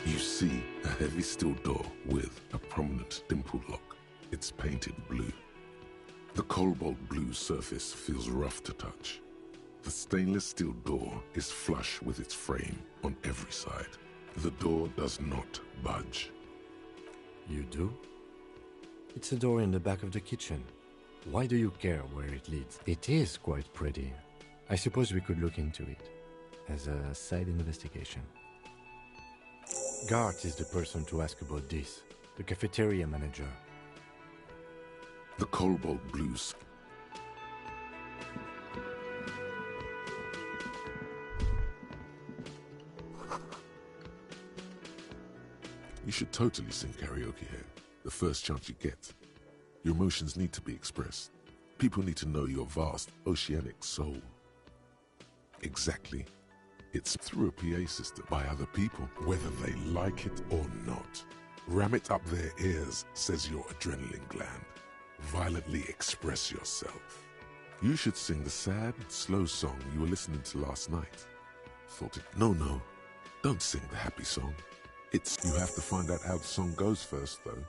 You see a heavy steel door with a prominent dimple lock. It's painted blue. The cobalt blue surface feels rough to touch. The stainless steel door is flush with its frame on every side. The door does not budge. You do? It's a door in the back of the kitchen. Why do you care where it leads? It is quite pretty. I suppose we could look into it as a side investigation. Gart is the person to ask about this, the cafeteria manager. The cobalt blues. You should totally sing karaoke here, the first chance you get. Your emotions need to be expressed. People need to know your vast, oceanic soul. Exactly. It's through a PA system by other people, whether they like it or not. Ram it up their ears, says your adrenaline gland. Violently express yourself. You should sing the sad, slow song you were listening to last night. Thought it. No. Don't sing the happy song. You have to find out how the song goes first, though.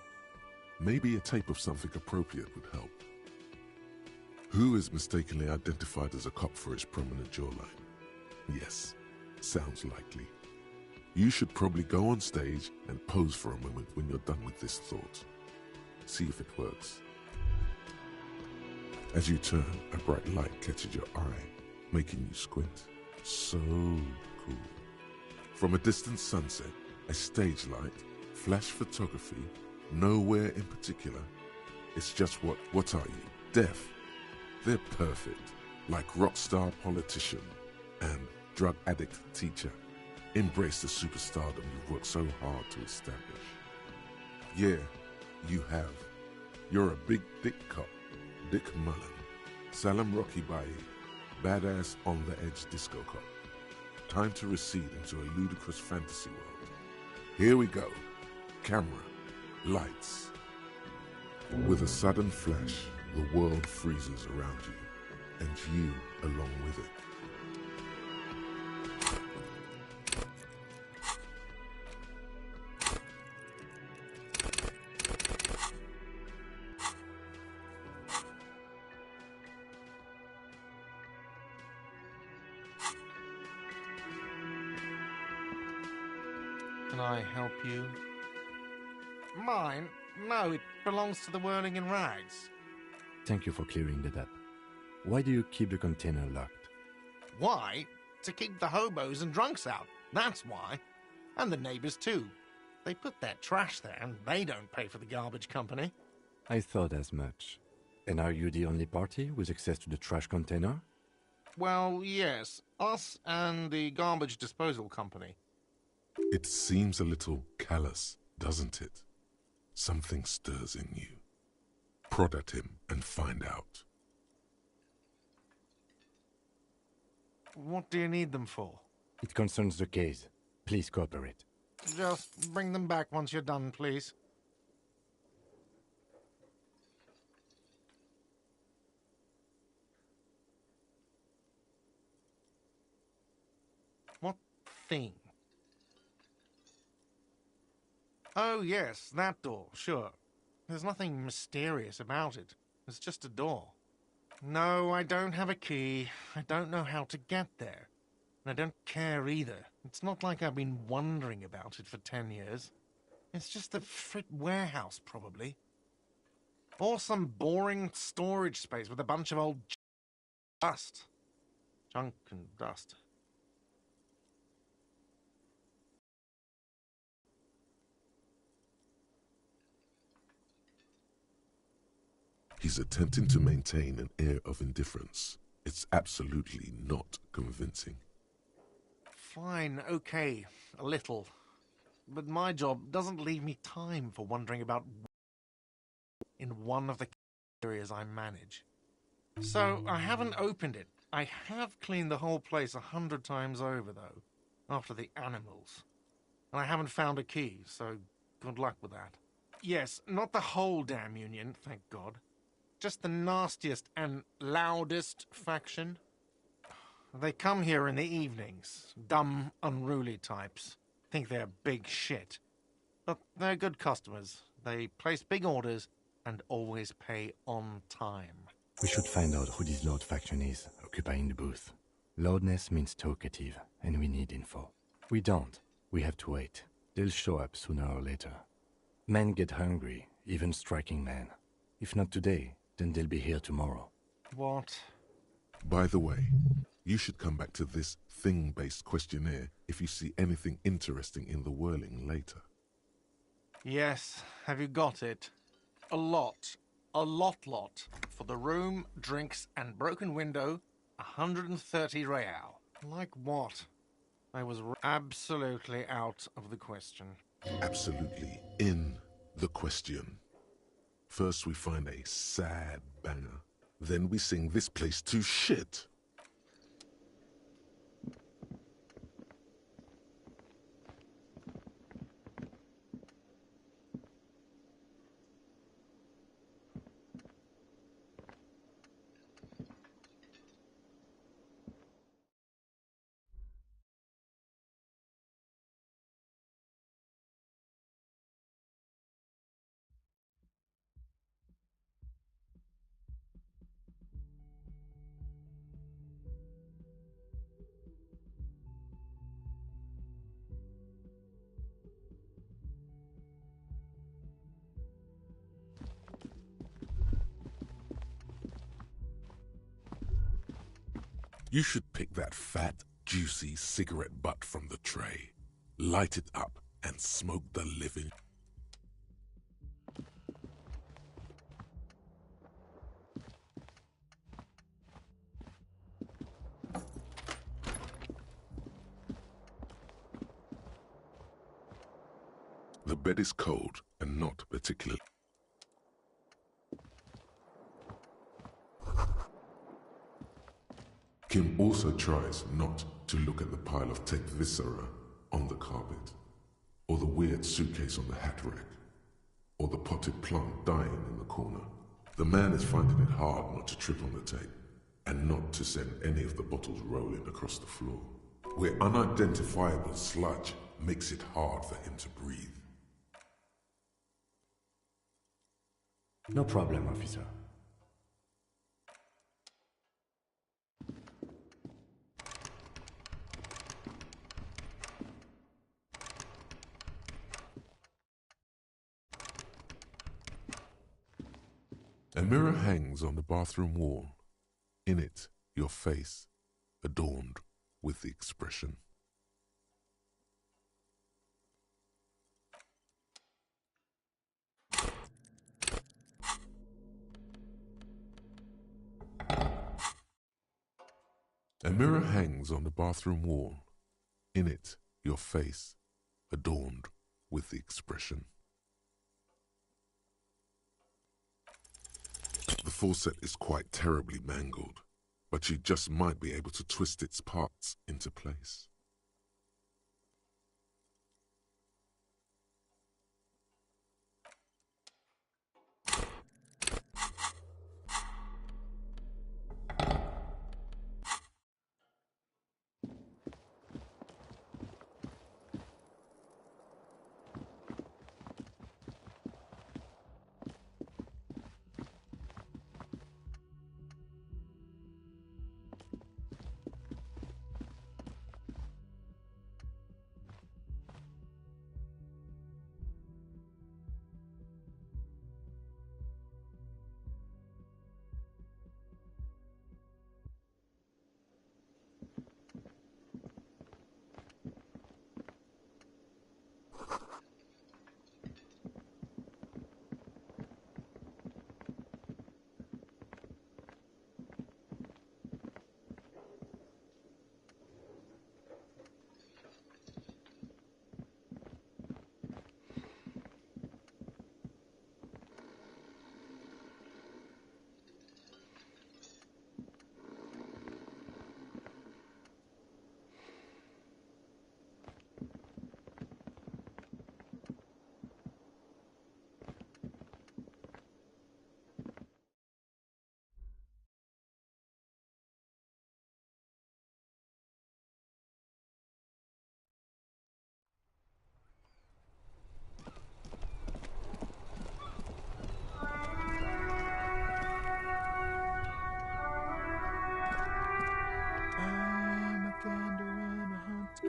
Maybe a tape of something appropriate would help. Who is mistakenly identified as a cop for his prominent jawline? Yes, sounds likely. You should probably go on stage and pose for a moment when you're done with this thought. See if it works. As you turn, a bright light catches your eye, making you squint. So cool. From a distant sunset, a stage light, flash photography, nowhere in particular. It's just what are you? Deaf. They're perfect, like rock star politician and drug addict teacher. Embrace the superstardom you've worked so hard to establish. Yeah, you have. You're a big dick cop, Dick Mullen, Salam Rocky Bai, badass on the edge disco cop. Time to recede into a ludicrous fantasy world. Here we go. Camera, lights. With a sudden flash, the world freezes around you, and you along with it. Can I help you? Mine? No, it belongs to the Whirling in Rags. Thank you for clearing that up. Why do you keep the container locked? Why? To keep the hobos and drunks out. That's why. And the neighbors too. They put their trash there and they don't pay for the garbage company. I thought as much. And are you the only party with access to the trash container? Well, yes. Us and the garbage disposal company. It seems a little callous, doesn't it? Something stirs in you. Prod at him and find out. What do you need them for? It concerns the case. Please cooperate. Just bring them back once you're done, please. What thing? Oh, yes, that door, sure. There's nothing mysterious about it. It's just a door. No, I don't have a key. I don't know how to get there. And I don't care either. It's not like I've been wondering about it for 10 years. It's just a frit warehouse, probably. Or some boring storage space with a bunch of old dust. Junk and dust. He's attempting to maintain an air of indifference. It's absolutely not convincing. Fine, okay, a little. But my job doesn't leave me time for wondering about in one of the areas I manage. So I haven't opened it. I have cleaned the whole place 100 times over, though, after the animals. And I haven't found a key, so good luck with that. Yes, not the whole damn union, thank God. Just the nastiest and loudest faction. They come here in the evenings. Dumb, unruly types. think they're big shit. But they're good customers. They place big orders and always pay on time. We should find out who this Lord faction is, occupying the booth. Loudness means talkative, and we need info. We don't. We have to wait. They'll show up sooner or later. Men get hungry, even striking men. If not today, then they'll be here tomorrow. What? By the way, you should come back to this thing-based questionnaire if you see anything interesting in the whirling later. Yes, have you got it? A lot. A lot. For the room, drinks, and broken window, 130 real. Like what? I was absolutely out of the question. Absolutely in the question. First we find a sad banger. Then we sing this place to shit. You should pick that fat, juicy cigarette butt from the tray, light it up, and smoke the living. The bed is cold and not particularly. Kim also tries not to look at the pile of tech viscera on the carpet, or the weird suitcase on the hat rack, or the potted plant dying in the corner. The man is finding it hard not to trip on the tape, and not to send any of the bottles rolling across the floor, where unidentifiable sludge makes it hard for him to breathe. No problem, officer. A mirror hangs on the bathroom wall. In it, your face, adorned with the expression. A mirror hangs on the bathroom wall. In it, your face, adorned with the expression. The faucet is quite terribly mangled, but you just might be able to twist its parts into place.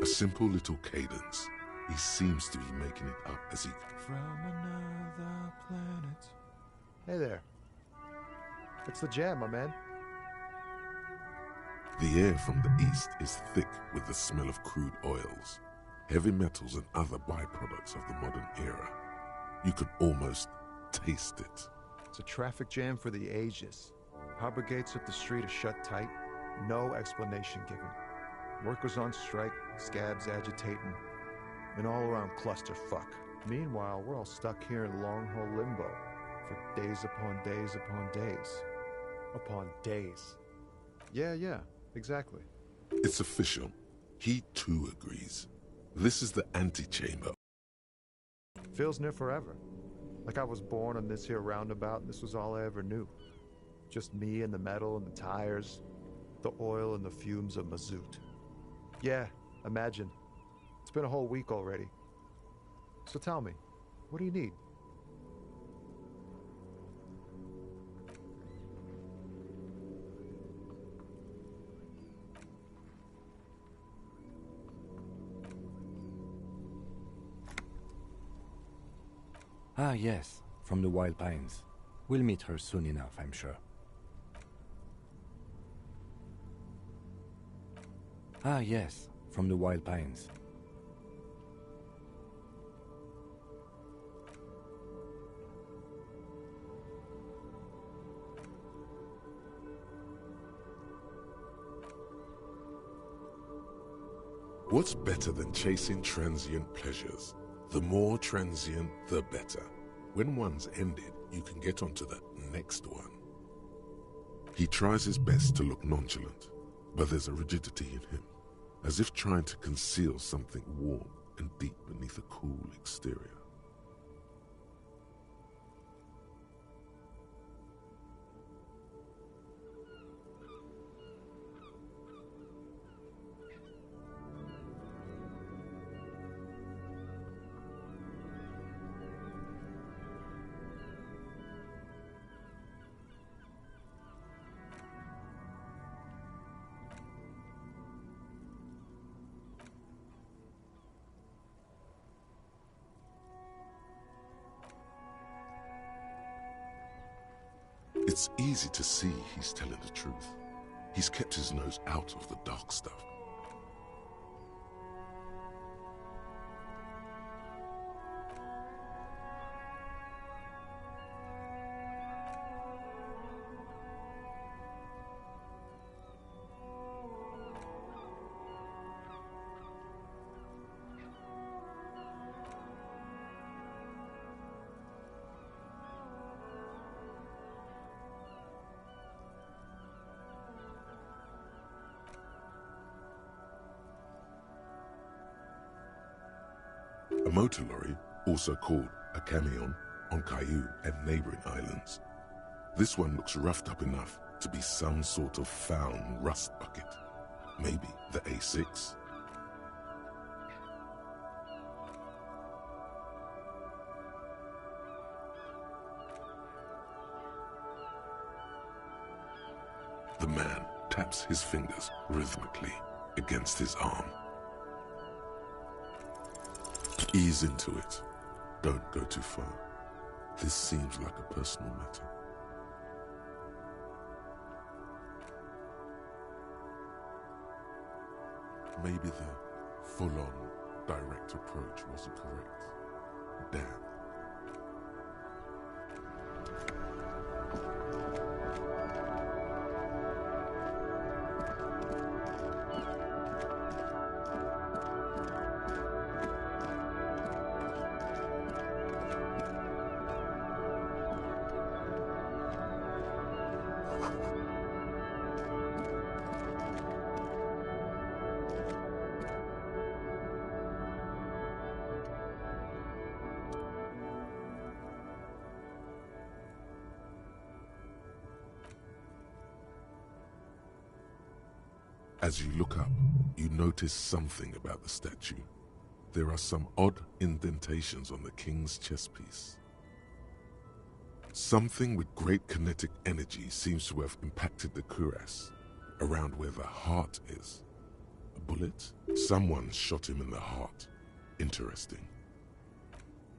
A simple little cadence. He seems to be making it up as he... From another planet. Hey there. It's the jam, my man. The air from the east is thick with the smell of crude oils, heavy metals and other byproducts of the modern era. You could almost taste it. It's a traffic jam for the ages. Harbor gates up the street are shut tight. No explanation given. Workers on strike, scabs agitating, an all-around clusterfuck. Meanwhile, we're all stuck here in long-haul limbo for days upon days upon days. Upon days. Yeah, exactly. It's official. He too agrees. This is the antechamber. Feels near forever. Like I was born on this here roundabout and this was all I ever knew. Just me and the metal and the tires, the oil and the fumes of mazout. Yeah, imagine. It's been a whole week already. So tell me, what do you need? Ah, yes, from the Wild Pines. We'll meet her soon enough, I'm sure. Ah, yes, from the Wild Pines. What's better than chasing transient pleasures? The more transient, the better. When one's ended, you can get onto the next one. He tries his best to look nonchalant, but there's a rigidity in him, as if trying to conceal something warm and deep beneath a cool exterior. It's easy to see he's telling the truth. He's kept his nose out of the dark stuff. A motor lorry, also called a camion, on Caillou and neighboring islands. This one looks roughed up enough to be some sort of found rust bucket. Maybe the A6. The man taps his fingers rhythmically against his arm. Ease into it. Don't go too far. This seems like a personal matter. Maybe the full-on direct approach wasn't correct. Damn. As you look up, you notice something about the statue. There are some odd indentations on the king's chest piece. Something with great kinetic energy seems to have impacted the cuirass, around where the heart is. A bullet? Someone shot him in the heart. Interesting.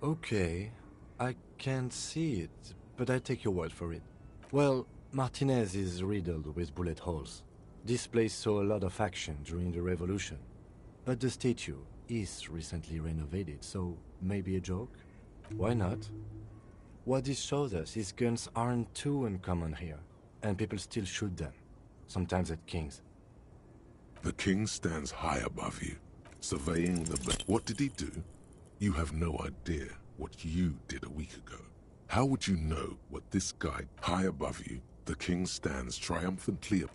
Okay, I can't see it, but I take your word for it. Well, Martinez is riddled with bullet holes. This place saw a lot of action during the revolution. But the statue is recently renovated, so maybe a joke? Why not? What this shows us is guns aren't too uncommon here, and people still shoot them, sometimes at kings. The king stands high above you, surveying the... What did he do? You have no idea what you did a week ago. How would you know what this guy high above you, the king stands triumphantly up?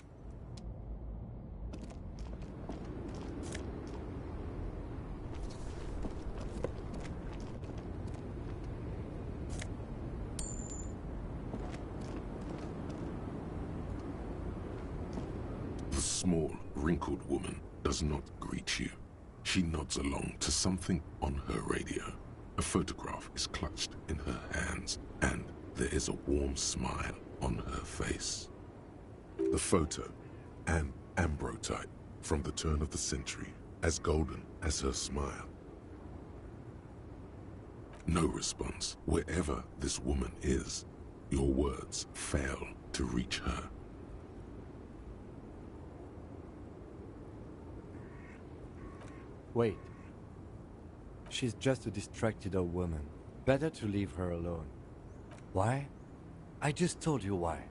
The small, wrinkled woman does not greet you. She nods along to something on her radio. A photograph is clutched in her hands, and there is a warm smile on her face. The photo, an ambrotype from the turn of the century, as golden as her smile. No response. Wherever this woman is, your words fail to reach her. Wait. She's just a distracted old woman. Better to leave her alone. Why? I just told you why.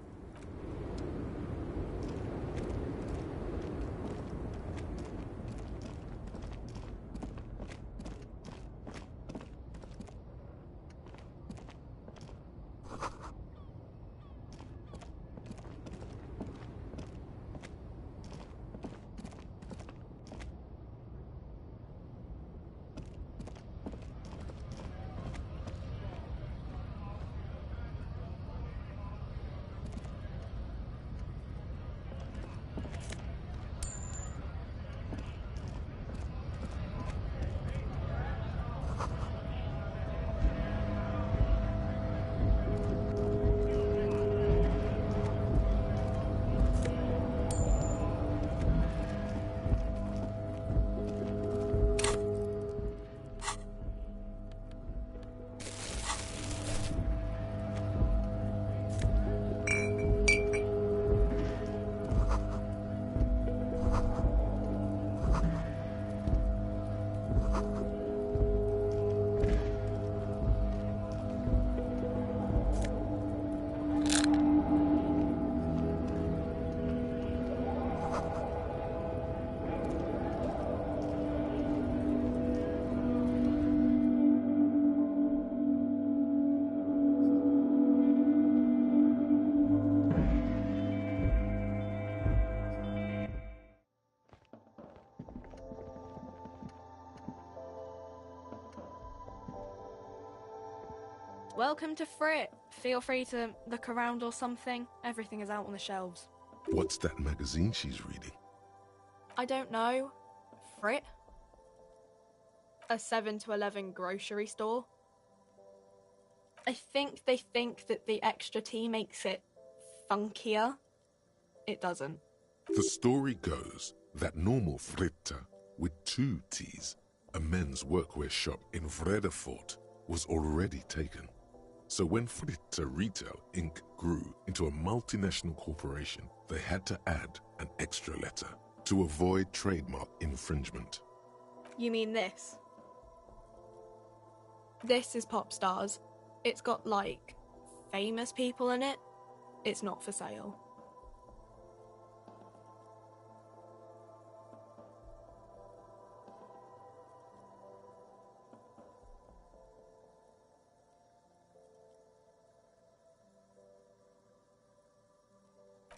Welcome to Frit. Feel free to look around or something. Everything is out on the shelves. What's that magazine she's reading? I don't know. Frit? A 7 to 11 grocery store? I think they think that the extra T makes it funkier. It doesn't. The story goes that normal Fritta, with 2 T's, a men's workwear shop in Vredefort, was already taken. So when Fritta Retail Inc. grew into a multinational corporation, they had to add an extra letter to avoid trademark infringement. You mean this? This is Pop Stars. It's got, like, famous people in it. It's not for sale.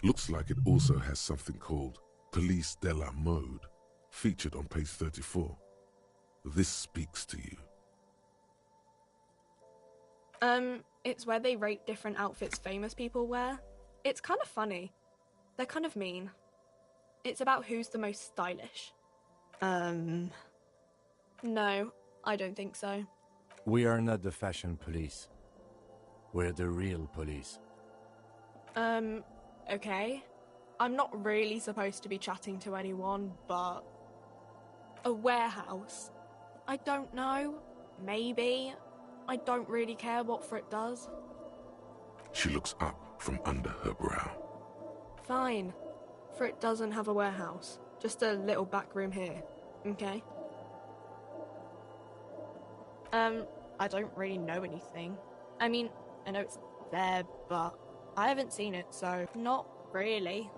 Looks like it also has something called Police de la Mode, featured on page 34. This speaks to you. It's where they rate different outfits famous people wear. It's kind of funny. They're kind of mean. It's about who's the most stylish. No, I don't think so. We are not the fashion police. We're the real police. Okay. I'm not really supposed to be chatting to anyone, but A warehouse? I don't know. Maybe. I don't really care what Frit does. She looks up from under her brow. Fine. Frit doesn't have a warehouse. Just a little back room here. Okay? I don't really know anything. I mean, I know it's there, but I haven't seen it, so not really.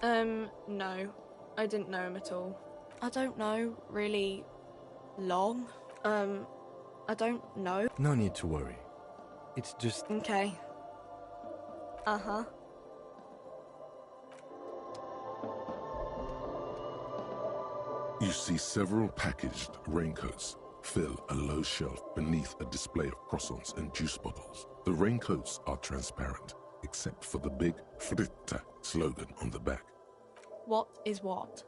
No. I didn't know him at all. I don't know, really long. I don't know. No need to worry. It's just... Okay. Uh-huh. You see several packaged raincoats fill a low shelf beneath a display of croissants and juice bottles. The raincoats are transparent, except for the big Fritta slogan on the back. What is what?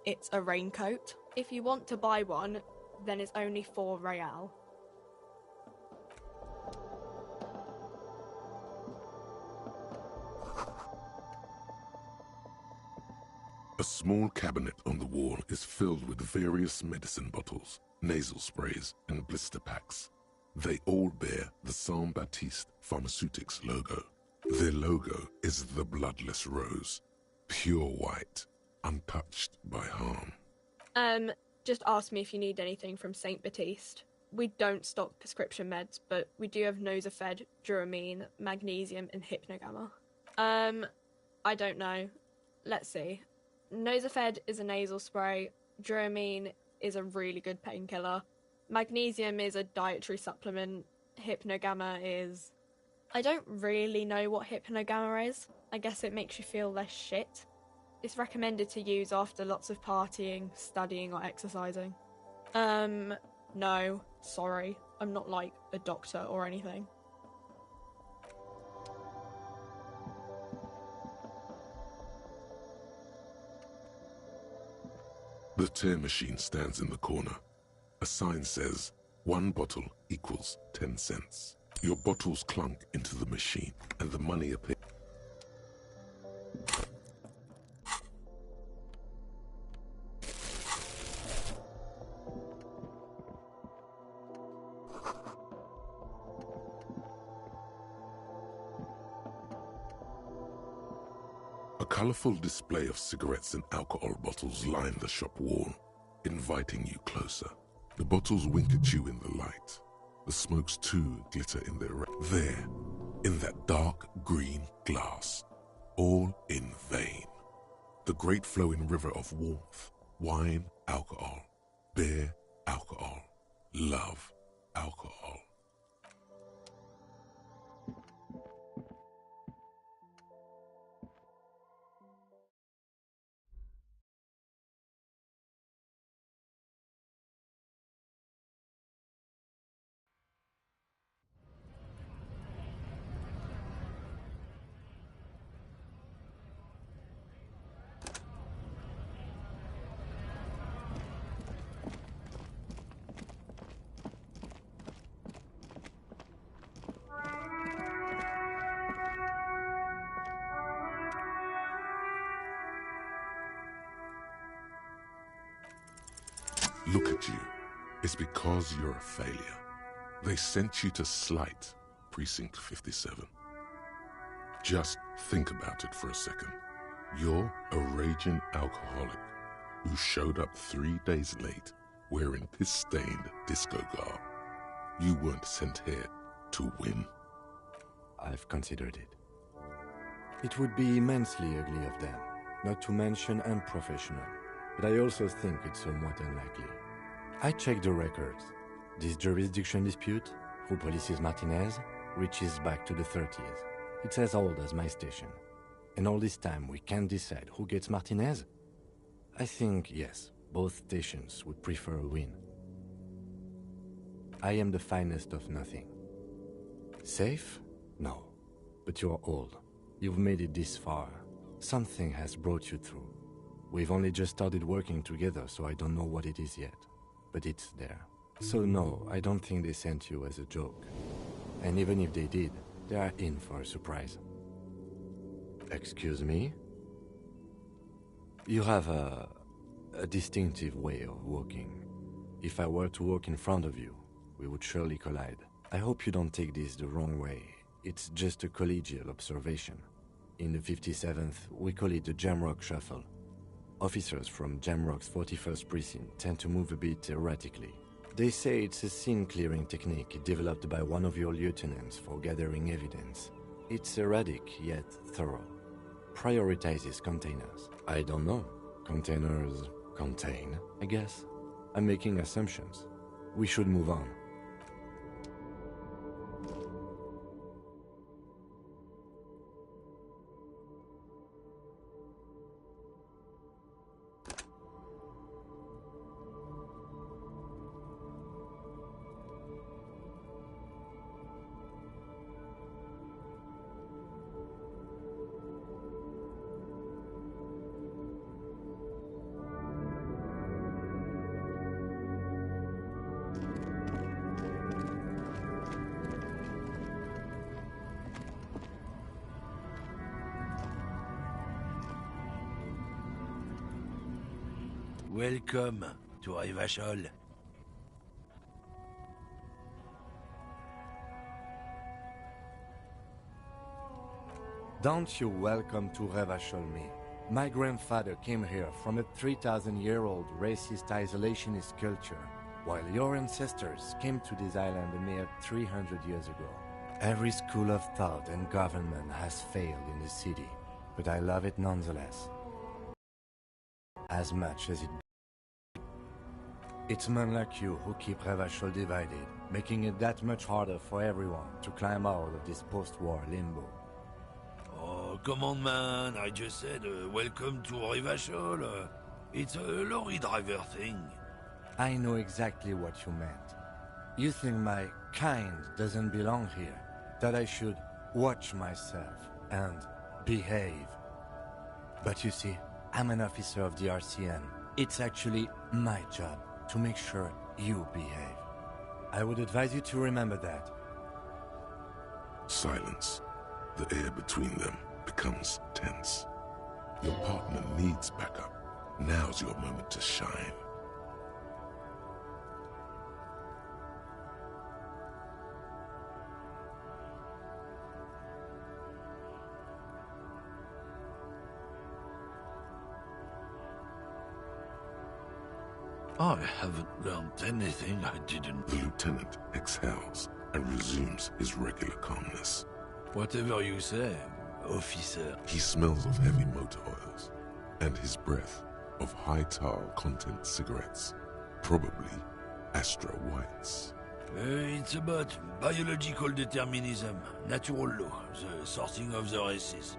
It's a raincoat. If you want to buy one, then it's only 4 real. A small cabinet on the wall is filled with various medicine bottles, nasal sprays, and blister packs. They all bear the Saint Baptiste Pharmaceutics logo. Their logo is the bloodless rose, pure white, untouched by harm. Just ask me if you need anything from Saint Baptiste. We don't stock prescription meds, but we do have Nosafed, Duramine, Magnesium, and Hypnogamma. I don't know. Let's see. Nosafed is a nasal spray. Duramine is a really good painkiller. Magnesium is a dietary supplement. Hypnogamma is... I don't really know what Hypnogamma is. I guess it makes you feel less shit. It's recommended to use after lots of partying, studying, or exercising. No, sorry. I'm not like a doctor or anything. The tear machine stands in the corner. A sign says, 1 bottle equals 10 cents. Your bottles clunk into the machine, and the money appears. A colorful display of cigarettes and alcohol bottles line the shop wall, inviting you closer. The bottles wink at you in the light. The smokes too glitter in their there, in that dark green glass, all in vain. The great flowing river of warmth, wine, alcohol, beer, alcohol, love, alcohol. Look at you. It's because you're a failure. They sent you to Slight, Precinct 57. Just think about it for a second. You're a raging alcoholic who showed up 3 days late wearing piss-stained disco garb. You weren't sent here to win. I've considered it. It would be immensely ugly of them, not to mention unprofessional. But I also think it's somewhat unlikely. I checked the records. This jurisdiction dispute, who polices Martinez, reaches back to the 30s. It's as old as my station. And all this time we can't decide who gets Martinez? I think, yes, both stations would prefer a win. I am the finest of nothing. Safe? No. But you're old. You've made it this far. Something has brought you through. We've only just started working together, so I don't know what it is yet. But it's there. So no, I don't think they sent you as a joke. And even if they did, they are in for a surprise. Excuse me? You have a a distinctive way of walking. If I were to walk in front of you, we would surely collide. I hope you don't take this the wrong way. It's just a collegial observation. In the 57th, we call it the Jamrock Shuffle. Officers from Jamrock's 41st Precinct tend to move a bit erratically. They say it's a scene-clearing technique developed by one of your lieutenants for gathering evidence. It's erratic, yet thorough. Prioritizes containers. I don't know. Containers contain, I guess. I'm making assumptions. We should move on. Welcome to Revachol. Don't you welcome to Revachol me. My grandfather came here from a 3,000-year-old racist isolationist culture, while your ancestors came to this island a mere 300 years ago. Every school of thought and government has failed in the city, but I love it nonetheless. As much as it... It's men like you who keep Revachol divided, making it that much harder for everyone to climb out of this post-war limbo. Oh, come on, man. I just said welcome to Revachol. It's a lorry driver thing. I know exactly what you meant. You think my kind doesn't belong here, that I should watch myself and behave. But you see, I'm an officer of the RCN. It's actually my job to make sure you behave. I would advise you to remember that. Silence. The air between them becomes tense. Your partner needs backup. Now's your moment to shine. I haven't learned anything I didn't. The lieutenant exhales and resumes his regular calmness. Whatever you say, officer. He smells of heavy motor oils and his breath of high tar content cigarettes, probably Astra Whites. It's about biological determinism, natural law, the sorting of the races.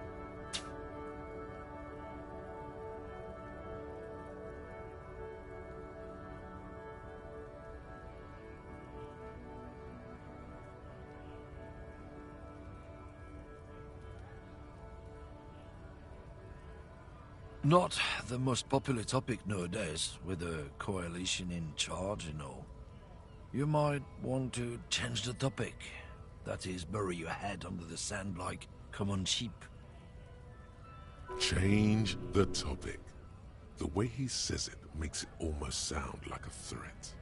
Not the most popular topic nowadays, with a coalition in charge and all. You might want to change the topic. That is, bury your head under the sand like common sheep. Change the topic. The way he says it makes it almost sound like a threat.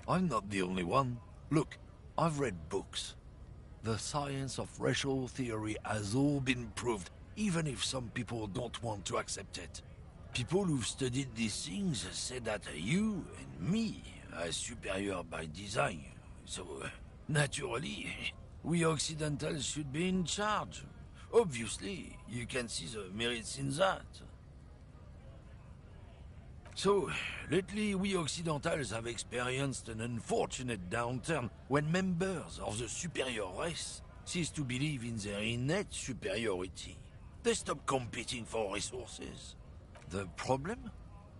I'm not the only one. Look, I've read books. The science of racial theory has all been proved, even if some people don't want to accept it. People who've studied these things say that you and me are superior by design. So, naturally, we Occidentals should be in charge. Obviously, you can see the merits in that. So, lately we Occidentals have experienced an unfortunate downturn when members of the superior race cease to believe in their innate superiority. They stop competing for resources. The problem?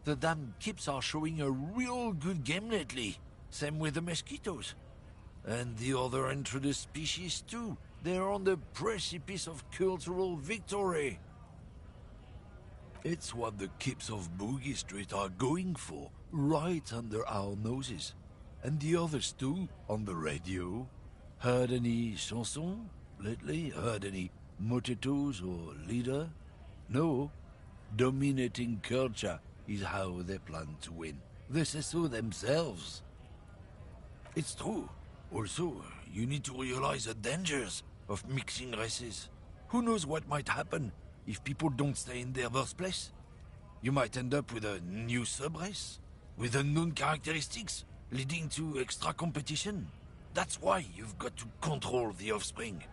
The damn kips are showing a real good game lately. Same with the mosquitoes. And the other introduced species too. They're on the precipice of cultural victory. It's what the kips of Boogie Street are going for, right under our noses. And the others too, on the radio. Heard any chansons lately? Heard any motetos or leader? No. Dominating culture is how they plan to win. They say so themselves. It's true. Also, you need to realize the dangers of mixing races. Who knows what might happen if people don't stay in their birthplace? You might end up with a new sub-race, with unknown characteristics, leading to extra competition. That's why you've got to control the offspring.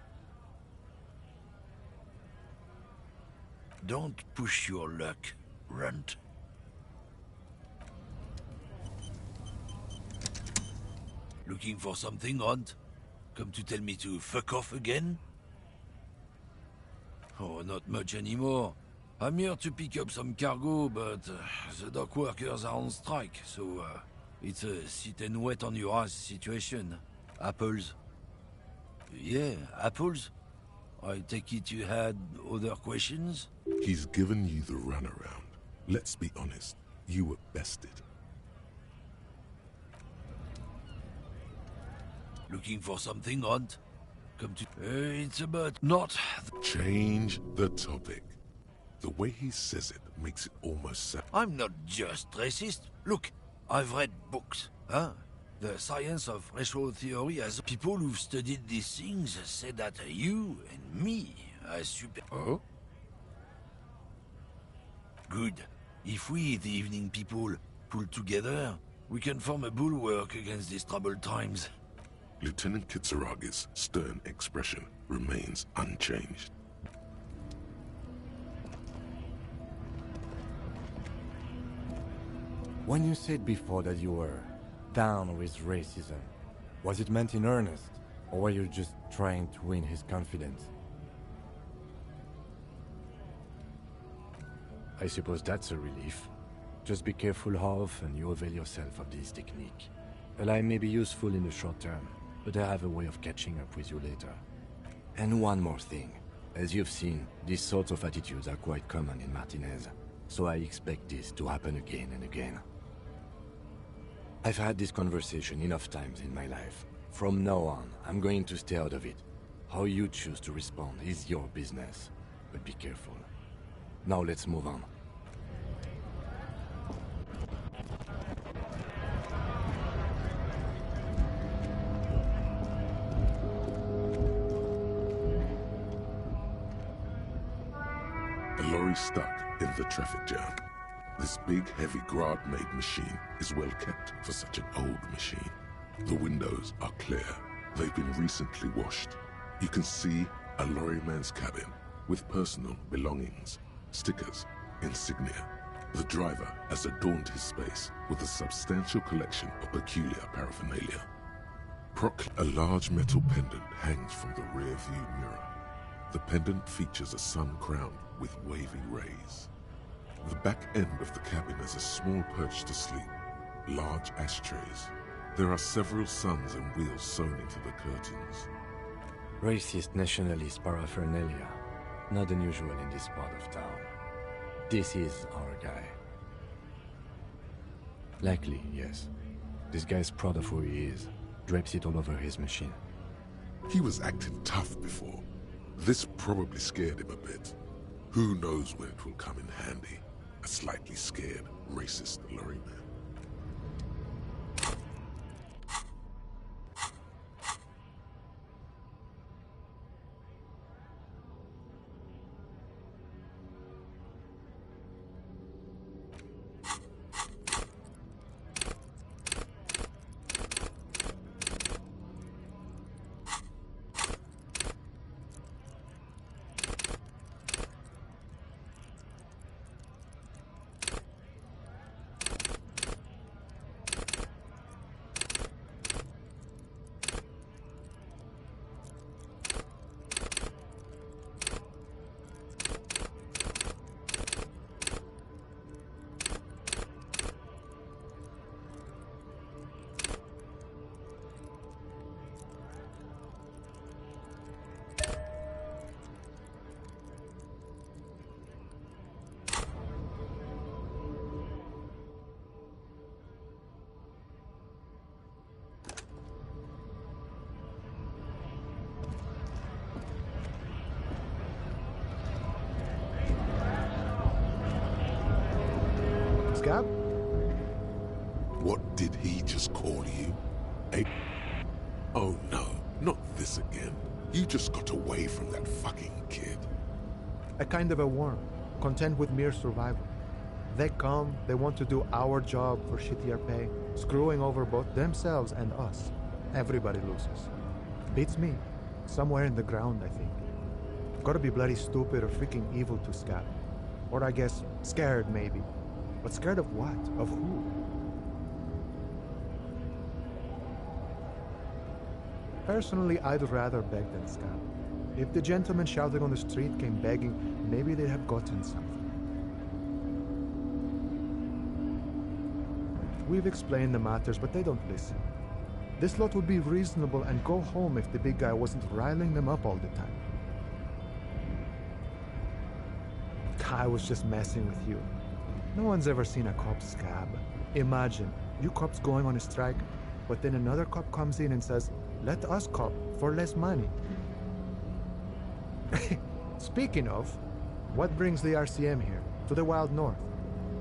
Don't push your luck, Runt. Looking for something, Runt? Come to tell me to fuck off again? Oh, not much anymore. I'm here to pick up some cargo, but the dock workers are on strike, so it's a sit and wait on your ass situation. Apples? Yeah, apples? I take it you had other questions? He's given you the runaround. Let's be honest, you were bested. Looking for something, Runt? Come to... it's about not... Change the topic. The way he says it makes it almost sound... I'm not just racist. Look, I've read books, huh? The science of racial theory has... People who've studied these things say that you and me are super... Oh? Good. If we, the evening people, pull together, we can form a bulwark against these troubled times. Lieutenant Kitsuragi's stern expression remains unchanged. When you said before that you were down with racism, was it meant in earnest, or were you just trying to win his confidence? I suppose that's a relief. Just be careful how often you avail yourself of this technique. A lie may be useful in the short term, but I have a way of catching up with you later. And one more thing. As you've seen, these sorts of attitudes are quite common in Martinez, so I expect this to happen again and again. I've had this conversation enough times in my life. From now on, I'm going to stay out of it. How you choose to respond is your business, but be careful. Now let's move on. A lorry stuck in the traffic jam. This big, heavy Grad-made machine is well kept for such an old machine. The windows are clear. They've been recently washed. You can see a lorryman's cabin with personal belongings, stickers, insignia. The driver has adorned his space with a substantial collection of peculiar paraphernalia. A large metal pendant hangs from the rear-view mirror. The pendant features a sun crown with wavy rays. The back end of the cabin has a small perch to sleep, large ashtrays. There are several suns and wheels sewn into the curtains. Racist nationalist paraphernalia. Not unusual in this part of town. This is our guy. Likely, yes. This guy's proud of who he is. Drapes it all over his machine. He was acting tough before. This probably scared him a bit. Who knows when it will come in handy? A slightly scared, racist lorryman. Scab? What did he just call you? Oh no, not this again. You just got away from that fucking kid. A kind of a worm, content with mere survival. They come, they want to do our job for shittier pay, screwing over both themselves and us. Everybody loses. Beats me. Somewhere in the ground, I think. Gotta be bloody stupid or freaking evil to Scab. Or I guess, scared maybe. But scared of what? Of who? Personally, I'd rather beg than Scab. If the gentleman shouting on the street came begging, maybe they'd have gotten something. We've explained the matters, but they don't listen. This lot would be reasonable and go home if the big guy wasn't riling them up all the time. I was just messing with you. No one's ever seen a cop Scab. Imagine, you cops going on a strike, but then another cop comes in and says, let us cop for less money. Speaking of, what brings the RCM here, to the Wild North?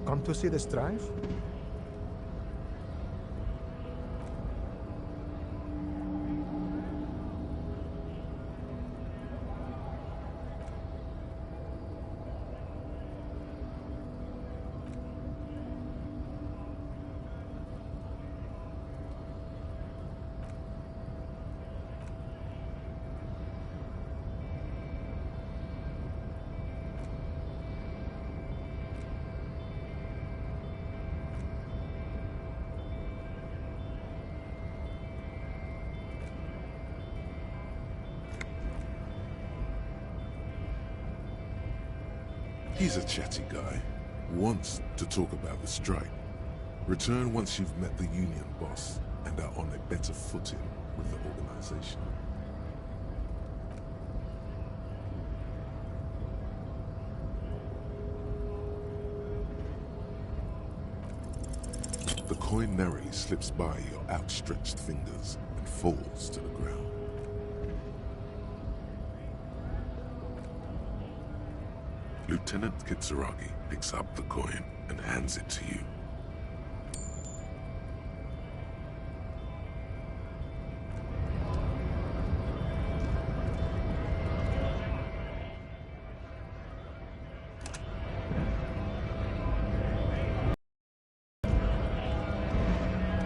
Come to see the strife? He's a chatty guy. Wants to talk about the strike. Return once you've met the union boss and are on a better footing with the organization. The coin narrowly slips by your outstretched fingers and falls to the ground. Lieutenant Kitsuragi picks up the coin and hands it to you.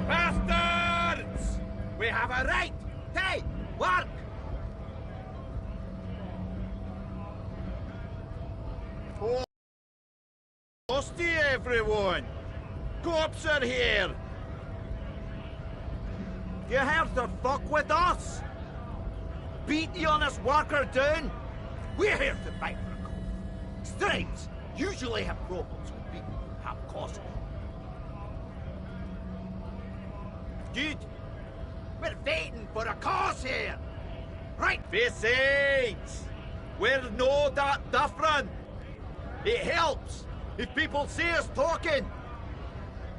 Bastards! We have a right! Hey, work! Hosty, everyone! Cops are here! You here to fuck with us? Beat the honest worker down? We're here to fight for a cause. Strikes usually have problems with people who have causes. Good. We're fighting for a cause here! Right? Besides, we're no that different. It helps if people see us talking.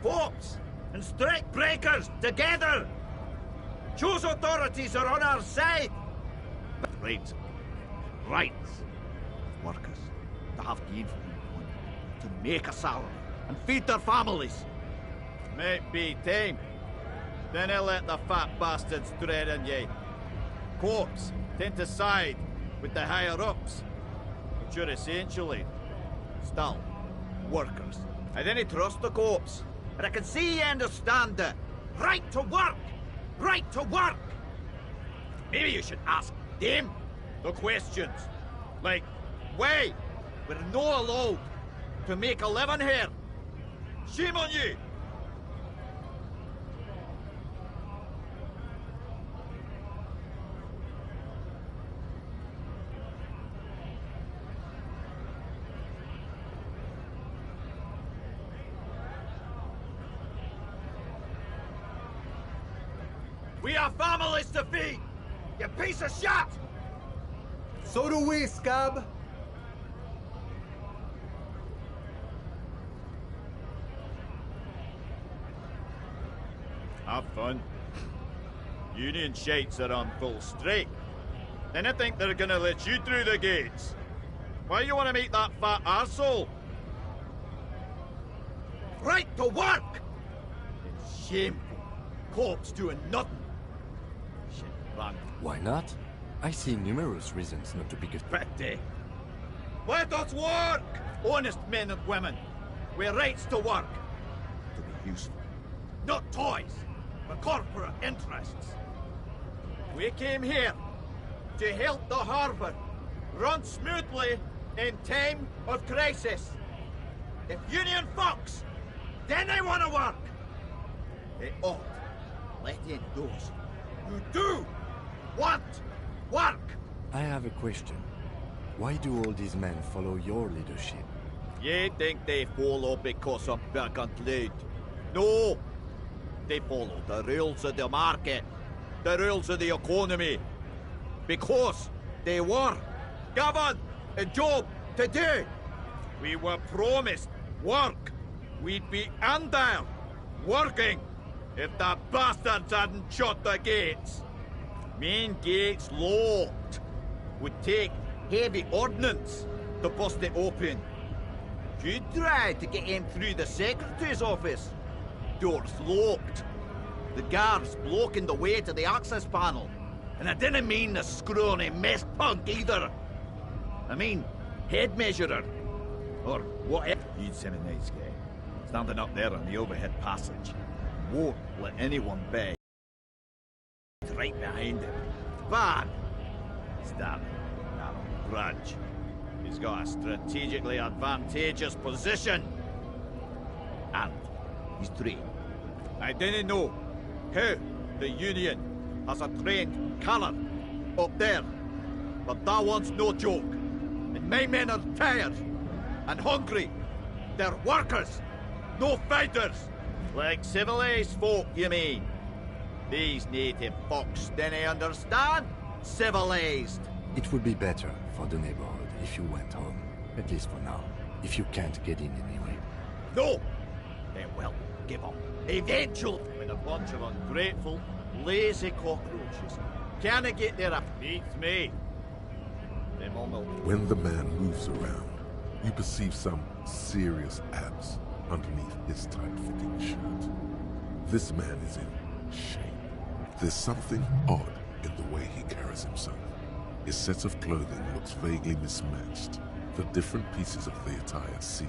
Cops and strike breakers together. Choose authorities are on our side. Rights. Rights. Workers to have gainful employment, to make a salary and feed their families. Might be time. Then I let the fat bastards threaten ye. Cops tend to side with the higher-ups. But you're essentially still workers. I didn't trust the cops, but I can see you understand the right to work! Right to work! Maybe you should ask them the questions. Like, why we're not allowed to make a living here? Shame on you! We have families to feed! You piece of shit! So do we, Scab! Have fun. Union shites are on full strike. Then I think they're gonna let you through the gates. Why you wanna make that fat arsehole? right to work! It's shameful. Cops doing nothing. Shit, run. Why not? I see numerous reasons not to pick a... Pity. Let us work! Honest men and women, with rights to work. To be useful. Not toys, for corporate interests. We came here to help the harbour run smoothly in time of crisis. If union fucks, then they want to work. They ought let in those who do want work. I have a question. Why do all these men follow your leadership? You think they follow because I'm big and loud? No! They follow the rules of the market, the rules of the economy. Because they were given a job to do. We were promised work. We'd be in there, working, if the bastards hadn't shut the gates. Main gates locked. Would take heavy ordnance to bust it open. You tried to get in through the secretary's office. Doors locked. The guards blocking the way to the access panel. And I didn't mean the scrawny mess punk either. I mean, head measurer. Or whatever. You'd seem a nice guy. Standing up there on the overhead passage. Won't let anyone beg. Right behind him. Bad. Standing. Narrow grudge. He's got a strategically advantageous position. And he's trained. I didn't know how the Union has a trained killer up there. But that one's no joke. And my men are tired and hungry. They're workers, no fighters. Like civilized folk, you mean? These native folks didn't understand civilized. It would be better for the neighborhood if you went home. At least for now. If you can't get in anyway. No! Then we'll give up. Eventually, with a bunch of ungrateful, lazy cockroaches. Can I get there? Beats me. Them on the... When the man moves around, you perceive some serious abs underneath his tight-fitting shirt. This man is in shape. There's something odd in the way he carries himself. His set of clothing looks vaguely mismatched. The different pieces of the attire seem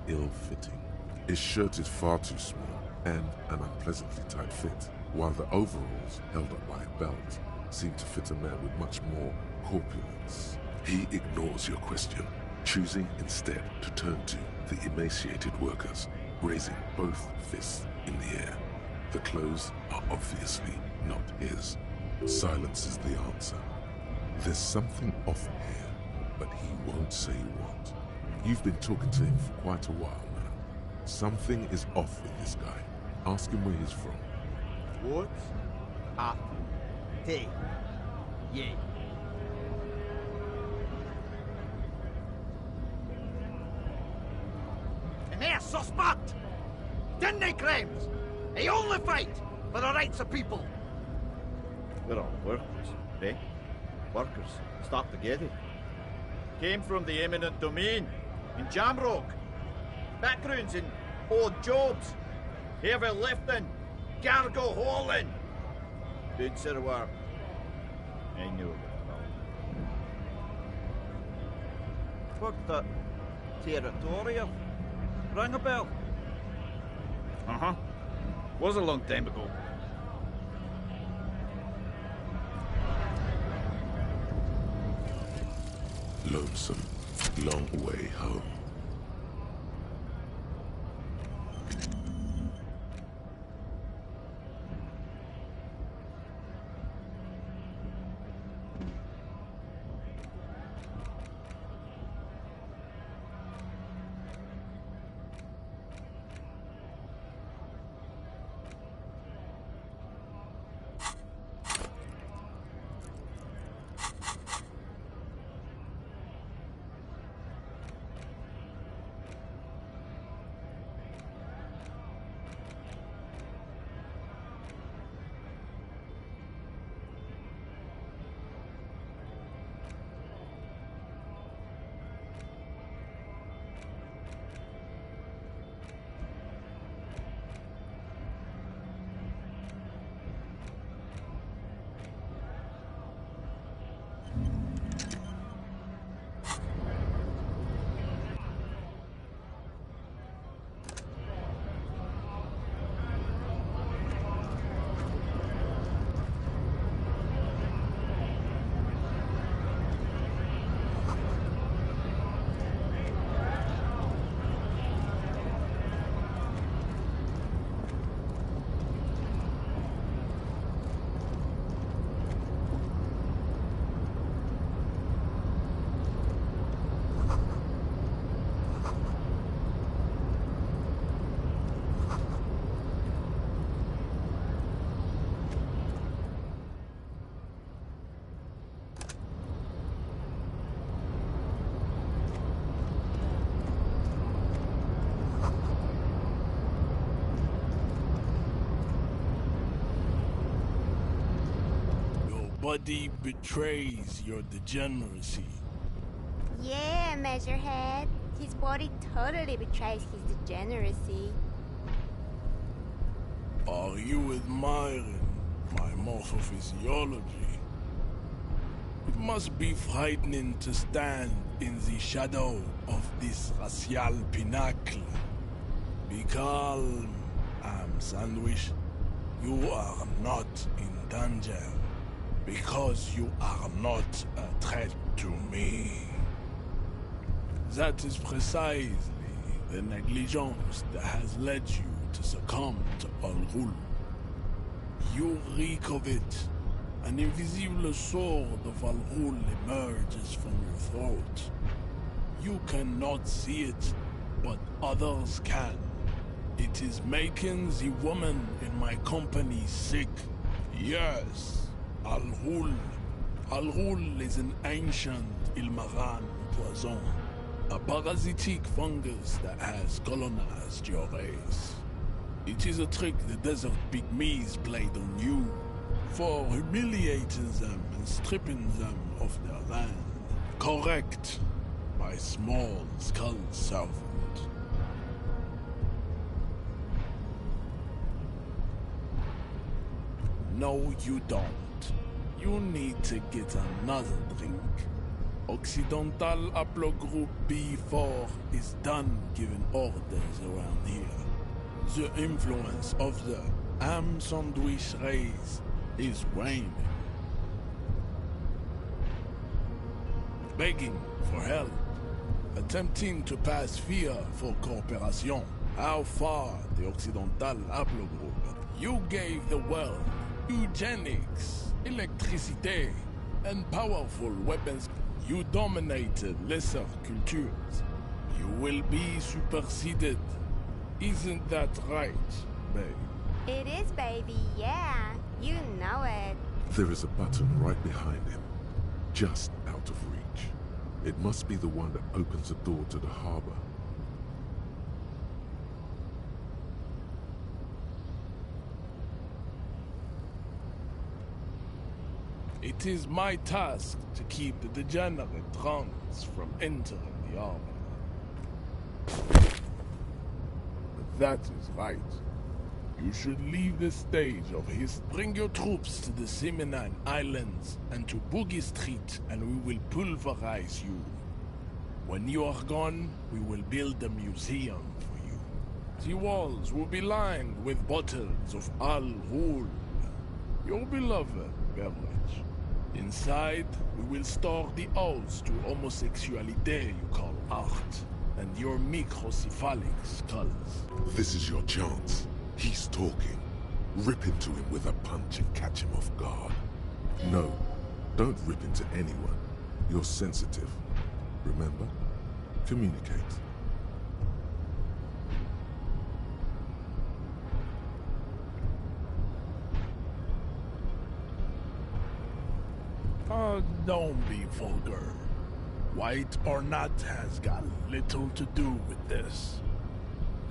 ill-fitting. His shirt is far too small and an unpleasantly tight fit, while the overalls, held up by a belt, seem to fit a man with much more corpulence. He ignores your question, choosing instead to turn to the emaciated workers, raising both fists in the air. The clothes are obviously not his. Silence is the answer. There's something off here, but he won't say what. You've been talking to him for quite a while now. Something is off with this guy. Ask him where he's from. What? Te. Ye. And they're suspect! Didn't they, crimes? They only fight for the rights of people. We're all workers, eh? Workers, stop together. Came from the eminent domain in Jamrock. Backgrounds in odd jobs. Heavy lifting, cargo hauling. Good sir work. I know it well. Worked at Territorial. Rang a bell. Uh-huh. Was a long time ago. Lonesome, long way home. body betrays your degeneracy. Yeah, Measurehead. His body totally betrays his degeneracy. Are you admiring my morphophysiology? It must be frightening to stand in the shadow of this racial pinnacle. Be calm, Sandwich. You are not in danger, because you are not a threat to me. That is precisely the negligence that has led you to succumb to Al-Ghul. You reek of it. An invisible sword of Al-Ghul emerges from your throat. You cannot see it, but others can. It is making the woman in my company sick. Yes, Al-Ghul. Al-Ghul is an ancient Ilmaran poison, a parasitic fungus that has colonized your race. It is a trick the desert pygmies played on you, for humiliating them and stripping them of their land. Correct, my small skull servant. No, you don't. You need to get another drink. Occidental Haplogroup B4 is done giving orders around here. The influence of the ham sandwich race is waning. Begging for help. Attempting to pass fear for cooperation. How far the Occidental Haplogroup? You gave the world eugenics, electricity, and powerful weapons. You dominated lesser cultures. You will be superseded. Isn't that right, babe? It is, baby, yeah. You know it. There is a button right behind him, just out of reach. It must be the one that opens the door to the harbor. It is my task to keep the degenerate drunks from entering the harbor. That is right. You should leave the stage of his. Bring your troops to the Seminine Islands and to Boogie Street, and we will pulverize you. When you are gone, we will build a museum for you. The walls will be lined with bottles of Al-Ghul, your beloved beverage. Inside, we will store the odes to homosexuality you call art, and your microcephalic skulls. This is your chance. He's talking. Rip into him with a punch and catch him off guard. No, don't rip into anyone. You're sensitive. Remember? Communicate. Don't be vulgar. White or not has got little to do with this.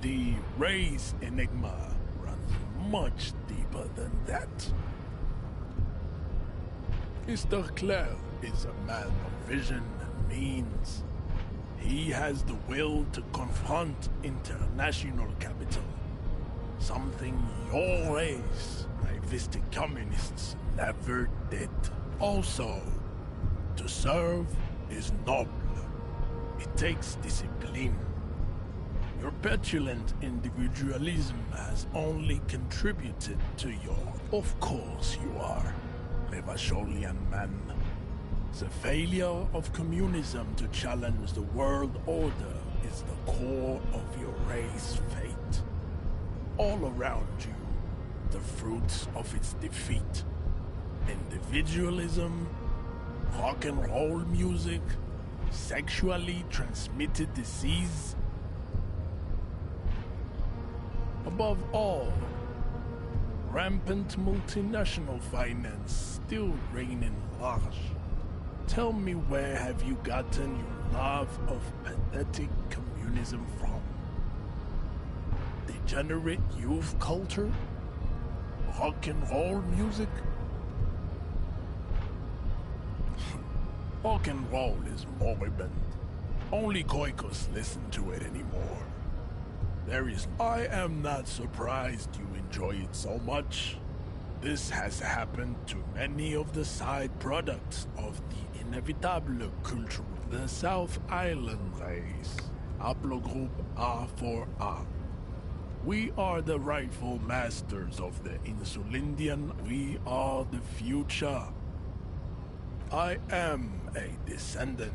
The race enigma runs much deeper than that. Mr. Clare is a man of vision and means. He has the will to confront international capital. Something your race, naivistic communists, never did. Also, to serve is noble. It takes discipline. Your petulant individualism has only contributed to your... Of course you are, Revacholian man. The failure of communism to challenge the world order is the core of your race's fate. All around you, the fruits of its defeat. Individualism, rock and roll music, sexually transmitted disease. Above all, rampant multinational finance still reigning large. Tell me, where have you gotten your love of pathetic communism from? Degenerate youth culture? Rock and roll music? Rock and roll is moribund. Only Koikos listen to it anymore. I am not surprised you enjoy it so much. This has happened to many of the side products of the inevitable culture of the South Island race, haplogroup A4A. We are the rightful masters of the Insulindian. We are the future. I am a descendant.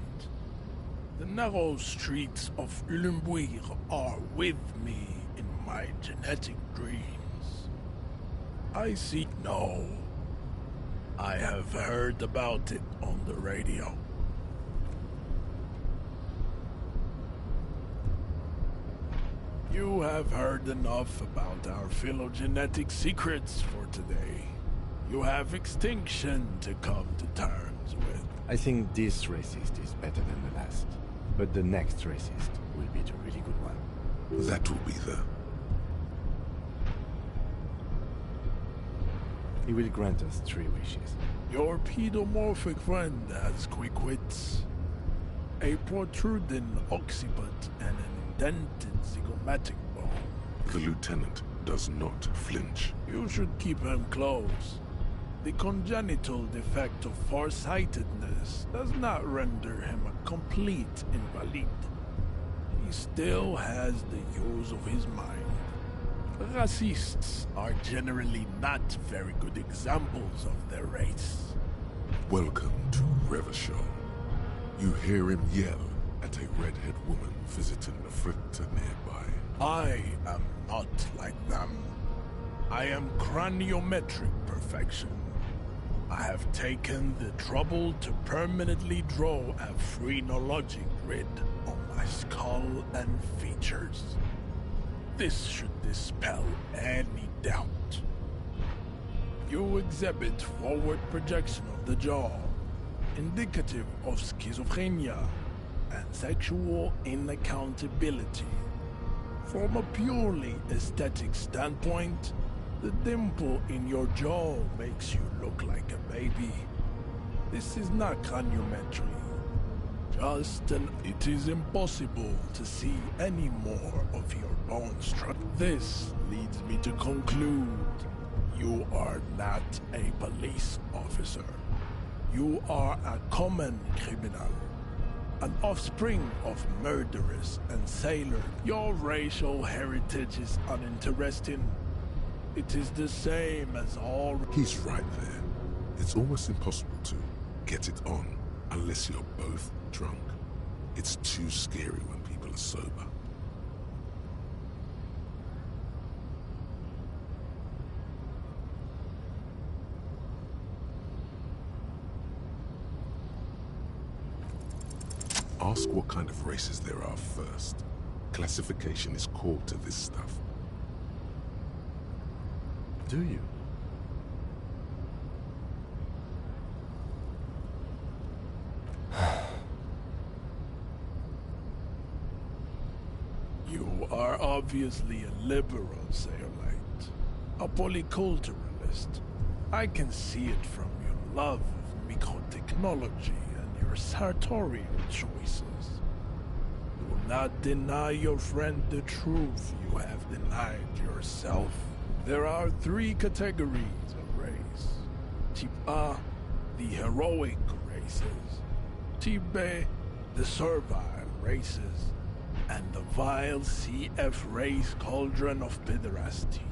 The narrow streets of Ulumbuir are with me in my genetic dreams. I see. No. I have heard about it on the radio. You have heard enough about our phylogenetic secrets for today. You have extinction to come to terms with. I think this racist is better than the last. But the next racist will be the really good one. That will be the... He will grant us 3 wishes. Your pedomorphic friend has quick wits. A protruding occiput and an indented zygomatic bone. The lieutenant does not flinch. You should keep him close. The congenital defect of farsightedness does not render him a complete invalid. He still has the use of his mind. Racists are generally not very good examples of their race. Welcome to Revachol. You hear him yell at a redhead woman visiting the fritter nearby. I am not like them. I am craniometric perfection. I have taken the trouble to permanently draw a phrenologic grid on my skull and features. This should dispel any doubt. You exhibit forward projection of the jaw, indicative of schizophrenia and sexual inaccountability. From a purely aesthetic standpoint, the dimple in your jaw makes you look like a baby. This is not craniometry. It is impossible to see any more of your bone structure. This leads me to conclude you are not a police officer. You are a common criminal, an offspring of murderers and sailors. Your racial heritage is uninteresting. It is the same as all... He's right there. It's almost impossible to get it on unless you're both drunk. It's too scary when people are sober. Ask what kind of races there are first. Classification is core to this stuff. Do you? You are obviously a liberal, Sayolite. A polyculturalist. I can see it from your love of microtechnology and your sartorial choices. Do not deny your friend the truth you have denied yourself. There are 3 categories of race. Type A, the heroic races. Type B, the servile races. And the vile CF race cauldron of pederasty.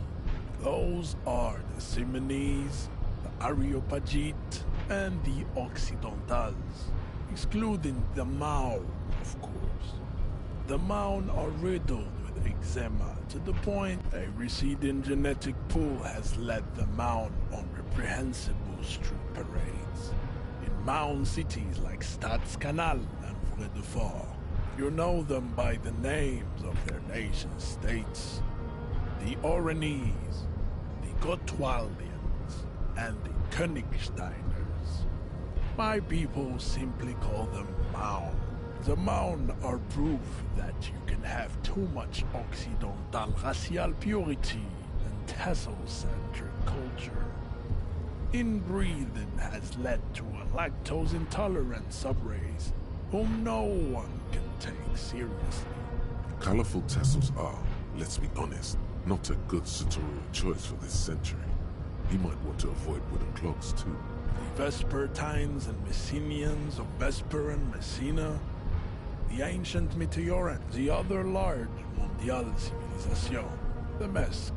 Those are the Simonese, the Areopagite, and the Occidentals, excluding the Maun, of course. The Maun are riddled with eczema to the point a receding genetic pool has led the Maun on reprehensible street parades. In Maun cities like Stadskanal and Fredefort. You know them by the names of their nation-states. The Oranese, the Gotwaldians, and the Königsteiners. My people simply call them Maun. The Maun are proof that you can have too much Occidental racial purity and tassel-centric culture. Inbreeding has led to a lactose-intolerant subrace whom no one can take seriously. Colorful tassels are, let's be honest, not a good sartorial choice for this century. He might want to avoid wooden clogs too. The Vespertines and Messenians of Vesper and Messina, the ancient Meteoran, the other large Mondial civilization, the Mesk,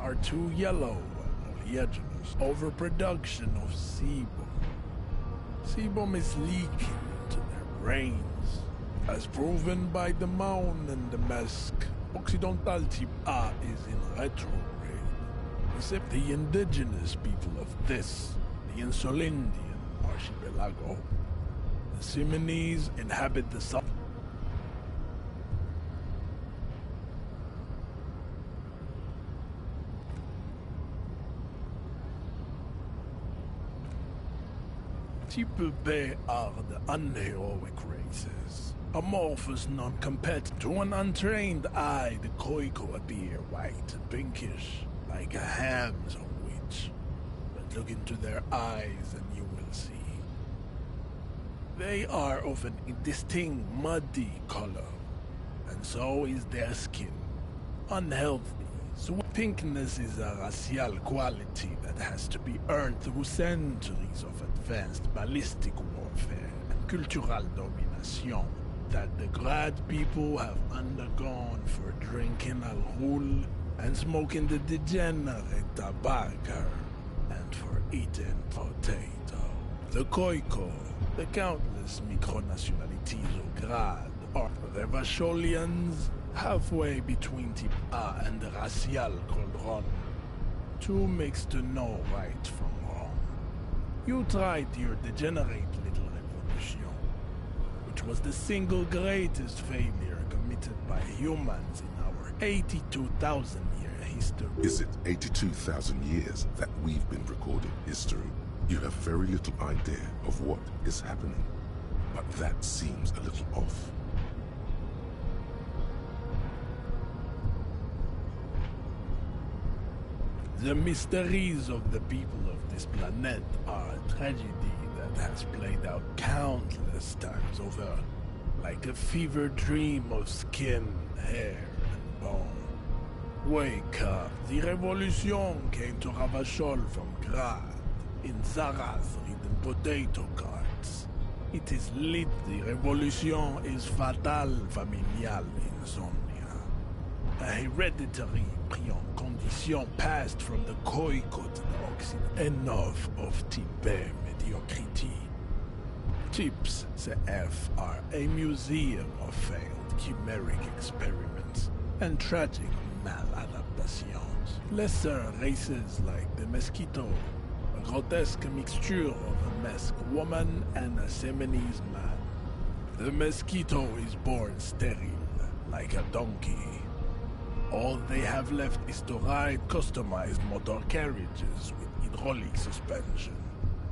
are too yellow and oleaginous. Overproduction of sebum. Sebum is leaking into their brains, as proven by the Maun and the Mesk. Occidental type A is in retrograde, except the indigenous people of this, the Insulindian archipelago. The Simonese inhabit the south. Type B are the unheroic races. Amorphous, non-competitive. To an untrained eye, the Koiko appear white and pinkish, like a ham sandwich. But look into their eyes and you will see. They are of an indistinct, muddy color, and so is their skin. Unhealthy. So pinkness is a racial quality that has to be earned through centuries of advanced ballistic warfare and cultural domination that the Grad people have undergone for drinking alcohol and smoking the degenerate tobacco and for eating potato. The Koiko, the countless micronationalities of Grad, are the Vasholians, halfway between Type A and the racial cauldron. Two makes to know right from wrong. You tried your degenerate little revolution, which was the single greatest failure committed by humans in our 82,000-year history. Is it 82,000 years that we've been recording history? You have very little idea of what is happening, but that seems a little off. The mysteries of the people of this planet are a tragedy that has played out countless times over, like a fever dream of skin, hair, and bone. Wake up. The revolution came to Ravachol from Grad, in Zara's ridden potato carts. It is lit. The revolution is fatal familial insomnia. A hereditary condition passed from the Koiko to the Occident. Enough of Type mediocrity. Types CF are a museum of failed chimeric experiments and tragic maladaptations. Lesser races like the Mosquito, a grotesque mixture of a Mesk woman and a Seminese man. The Mosquito is born sterile, like a donkey. All they have left is to ride customized motor carriages with hydraulic suspension.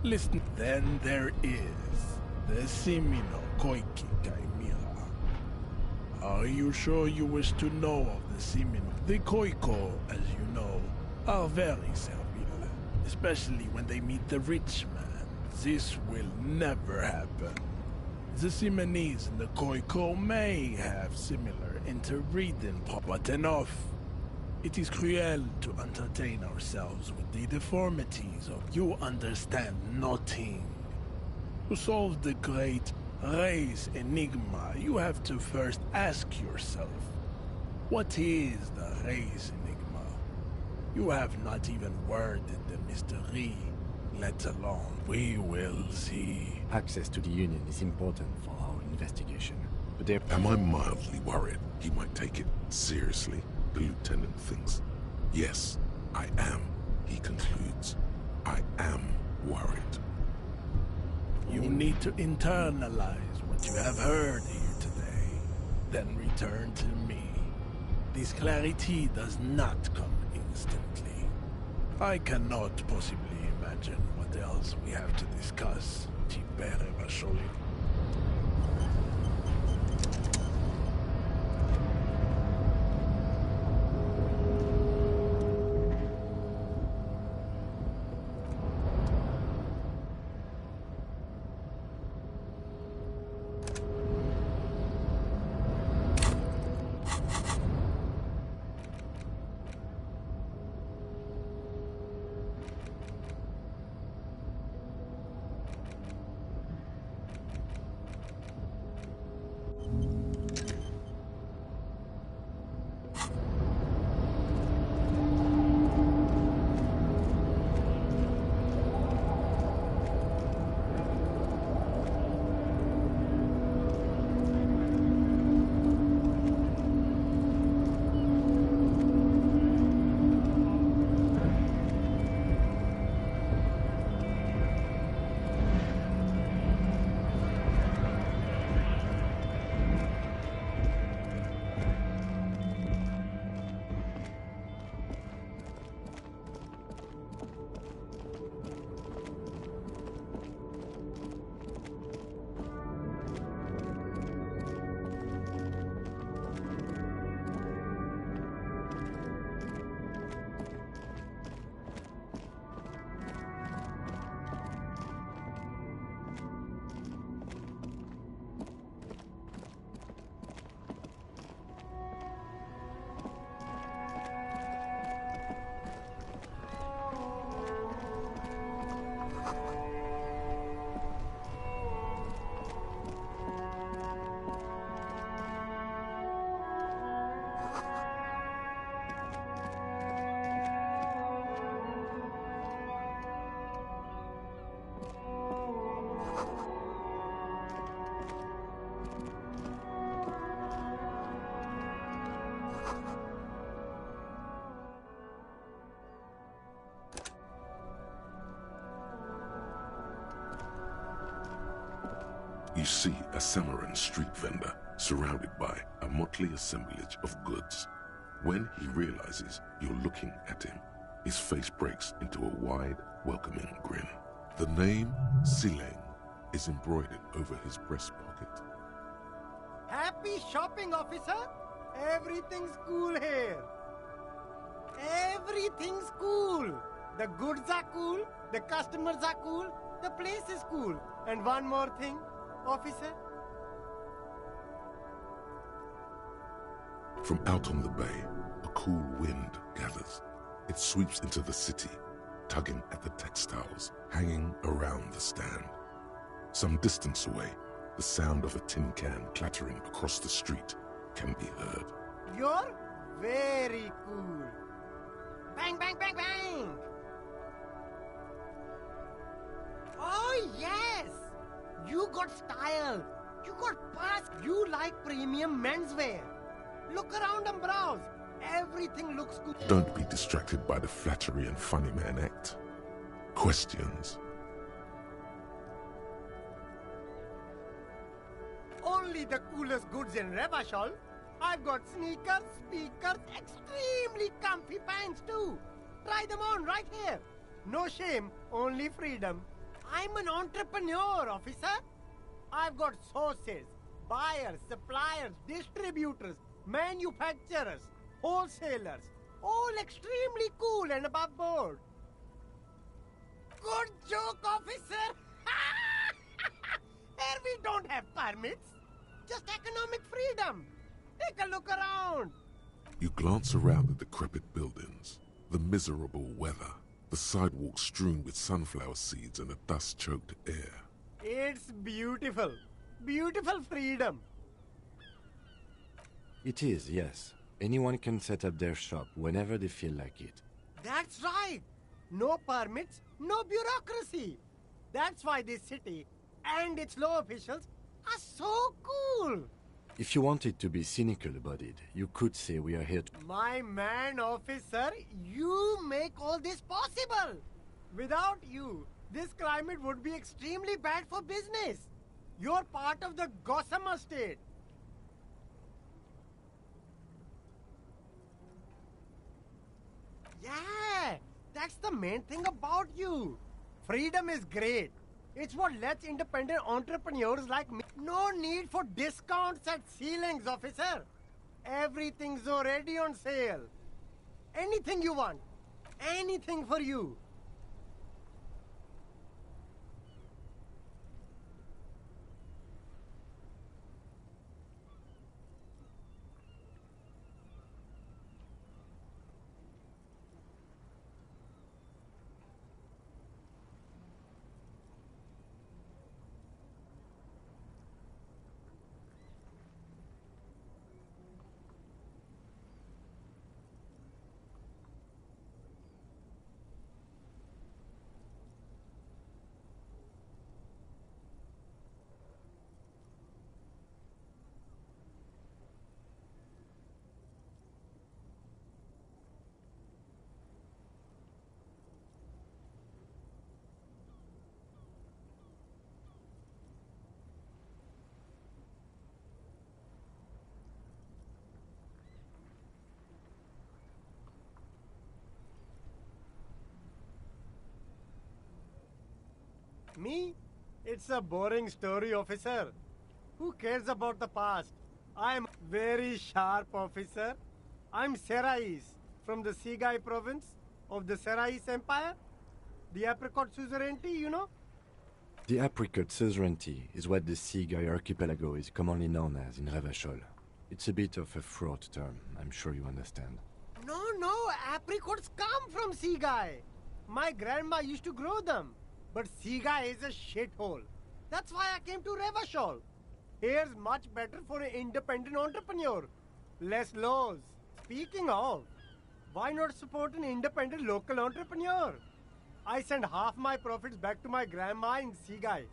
Listen, then there is the Semino Koiki Chimera. Are you sure you wish to know of the Semino? The Koiko, as you know, are very servile, especially when they meet the rich man. This will never happen. The Simonese and the Koiko may have similar interbreeding, but enough. It is cruel to entertain ourselves with the deformities of you understand nothing. To solve the great race enigma, you have to first ask yourself, what is the race enigma? You have not even worded the mystery, let alone we will see. Access to the Union is important for our investigation. But Am I mildly worried he might take it seriously, the lieutenant thinks? Yes, I am, he concludes. I am worried. You need to internalize what you have heard here today, then return to me. This clarity does not come instantly. I cannot possibly imagine what else we have to discuss. You see a Samaran street vendor surrounded by a motley assemblage of goods. When he realizes you're looking at him, his face breaks into a wide, welcoming grin. The name Sileng is embroidered over his breast pocket. Happy shopping, officer! Everything's cool here. Everything's cool. The goods are cool, the customers are cool, the place is cool. And one more thing, officer. From out on the bay, a cool wind gathers. It sweeps into the city, tugging at the textiles hanging around the stand. Some distance away, the sound of a tin can clattering across the street can be heard. You're very cool. Bang, bang, bang, bang! Oh, yes! You got style. You got past. You like premium menswear. Look around and browse. Everything looks good. Don't be distracted by the flattery and funny man act. Questions. Only the coolest goods in Revachol. I've got sneakers, speakers, extremely comfy pants too. Try them on right here. No shame, only freedom. I'm an entrepreneur, officer. I've got sources, buyers, suppliers, distributors, manufacturers, wholesalers, all extremely cool and above board. Good joke, officer. Here we don't have permits, just economic freedom. Take a look around. You glance around the decrepit buildings, the miserable weather, the sidewalks strewn with sunflower seeds and a dust-choked air. It's beautiful. Beautiful freedom. It is, yes. Anyone can set up their shop whenever they feel like it. That's right. No permits, no bureaucracy. That's why this city and its law officials are so cool. If you wanted to be cynical about it, you could say we are here to... My man, officer, you make all this possible. Without you, this climate would be extremely bad for business. You're part of the Gossamer state. Yeah, that's the main thing about you. Freedom is great. It's what lets independent entrepreneurs like me. No need for discounts at ceilings, officer. Everything's already on sale. Anything you want. Anything for you. Me? It's a boring story, officer. Who cares about the past? I'm very sharp, officer. I'm Serais, from the Sigai province of the Serais Empire. The apricot suzerainty, you know? The apricot suzerainty is what the Sigai archipelago is commonly known as in Revachol. It's a bit of a fraught term, I'm sure you understand. No, apricots come from Sigai. My grandma used to grow them. But Sigai is a shithole. That's why I came to Revachol. Here's much better for an independent entrepreneur. Less laws. Speaking of, why not support an independent local entrepreneur? I send half my profits back to my grandma in Sigai.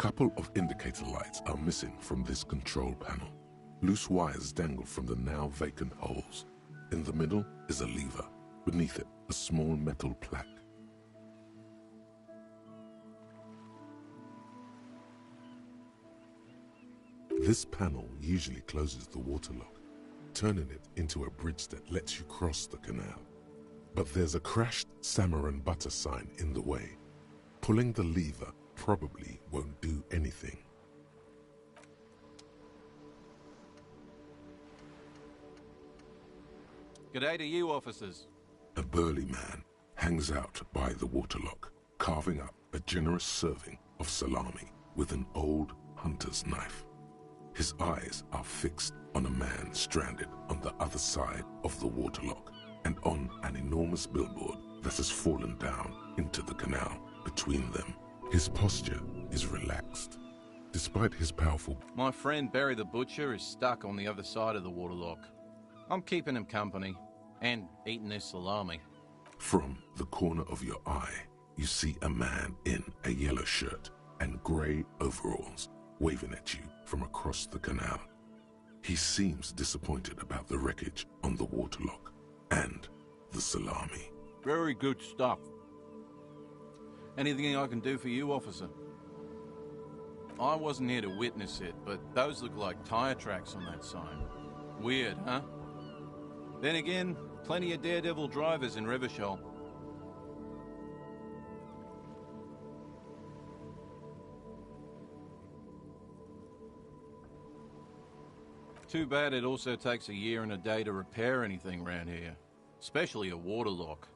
couple of indicator lights are missing from this control panel. Loose wires dangle from the now vacant holes. In the middle is a lever. Beneath it, a small metal plaque. This panel usually closes the waterlock, turning it into a bridge that lets you cross the canal. But there's a crashed salmon and butter sign in the way. Pulling the lever probably won't do anything. G'day to you, officers. A burly man hangs out by the waterlock, carving up a generous serving of salami with an old hunter's knife. His eyes are fixed on a man stranded on the other side of the waterlock and on an enormous billboard that has fallen down into the canal between them. His posture is relaxed. Despite his powerful... My friend Barry the Butcher is stuck on the other side of the waterlock. I'm keeping him company and eating his salami. From the corner of your eye, you see a man in a yellow shirt and grey overalls waving at you from across the canal. He seems disappointed about the wreckage on the waterlock and the salami. Very good stuff. Anything I can do for you, officer? I wasn't here to witness it, but those look like tire tracks on that sign. Weird, huh? Then again, plenty of daredevil drivers in Revachol. Too bad it also takes a year and a day to repair anything around here, especially a waterlock.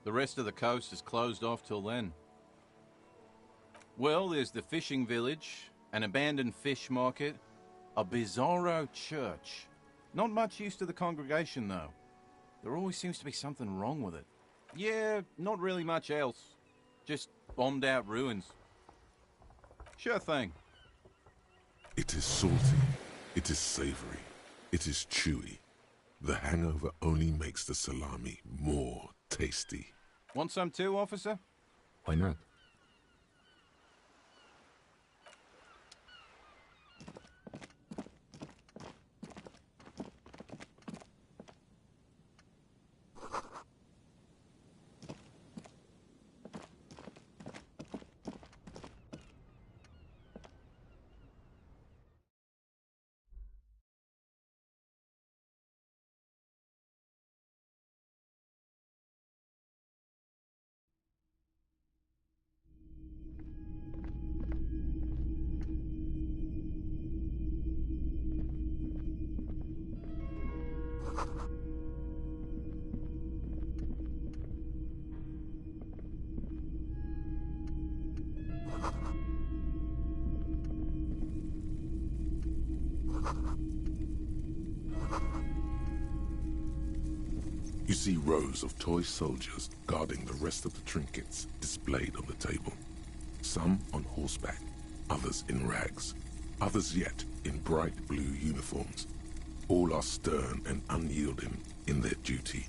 The rest of the coast is closed off till then. Well, there's the fishing village, an abandoned fish market, a bizarro church. Not much use to the congregation, though. There always seems to be something wrong with it. Yeah, not really much else. Just bombed out ruins. Sure thing. It is salty. It is savory. It is chewy. The hangover only makes the salami more tasty. Want some too, officer? Why not? You see rows of toy soldiers guarding the rest of the trinkets displayed on the table. Some on horseback, others in rags, others yet in bright blue uniforms. All are stern and unyielding in their duty.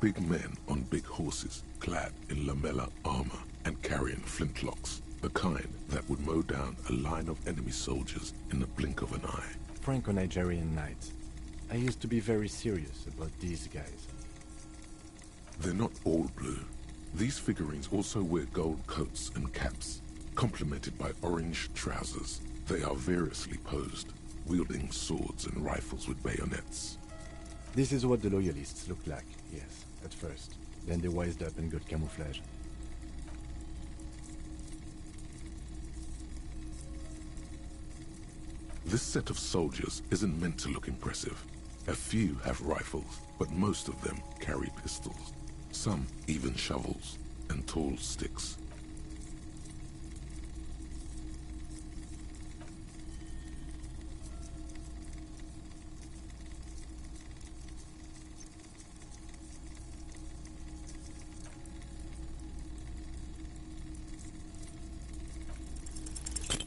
Big men on big horses, clad in lamella armor and carrying flintlocks, the kind that would mow down a line of enemy soldiers in the blink of an eye. Franco-Nigerian knights. I used to be very serious about these guys. They're not all blue. These figurines also wear gold coats and caps, complemented by orange trousers. They are variously posed, wielding swords and rifles with bayonets. This is what the loyalists looked like, yes, at first. Then they wised up and got camouflage. This set of soldiers isn't meant to look impressive. A few have rifles, but most of them carry pistols. Some even shovels and tall sticks.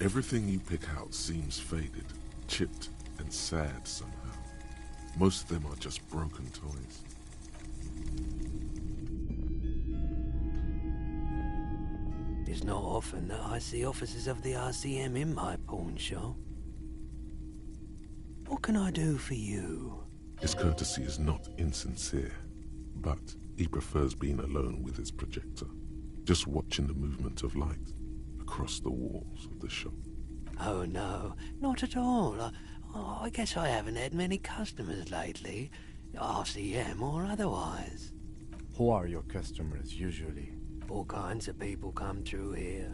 Everything you pick out seems faded, chipped, and sad somehow. Most of them are just broken toys. It's not often that I see officers of the RCM in my pawn shop. What can I do for you? His courtesy is not insincere, but he prefers being alone with his projector, just watching the movement of light across the walls of the shop. Oh no, not at all. I guess I haven't had many customers lately, RCM or otherwise. Who are your customers usually? All kinds of people come through here.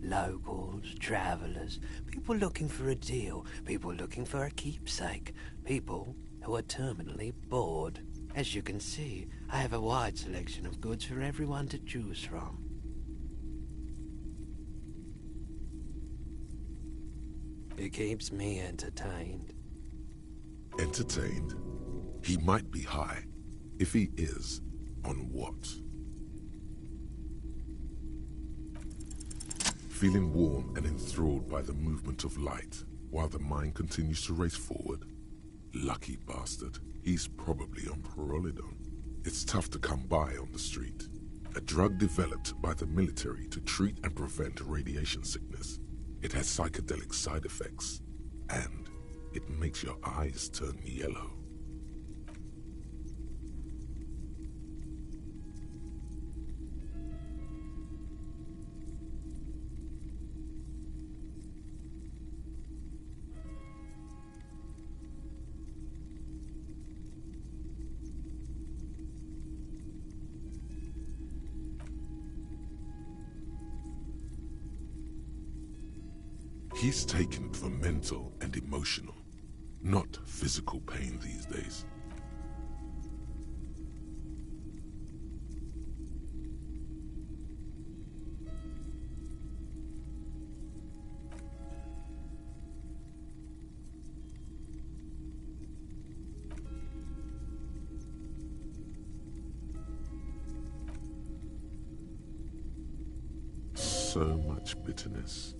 Locals, travelers, people looking for a deal, people looking for a keepsake, people who are terminally bored. As you can see, I have a wide selection of goods for everyone to choose from. It keeps me entertained. Entertained? He might be high. If he is, on what? Feeling warm and enthralled by the movement of light, while the mind continues to race forward? Lucky bastard. He's probably on Prolidone. It's tough to come by on the street. A drug developed by the military to treat and prevent radiation sickness. It has psychedelic side effects, and it makes your eyes turn yellow. He's taken for mental and emotional, not physical pain these days. So much bitterness.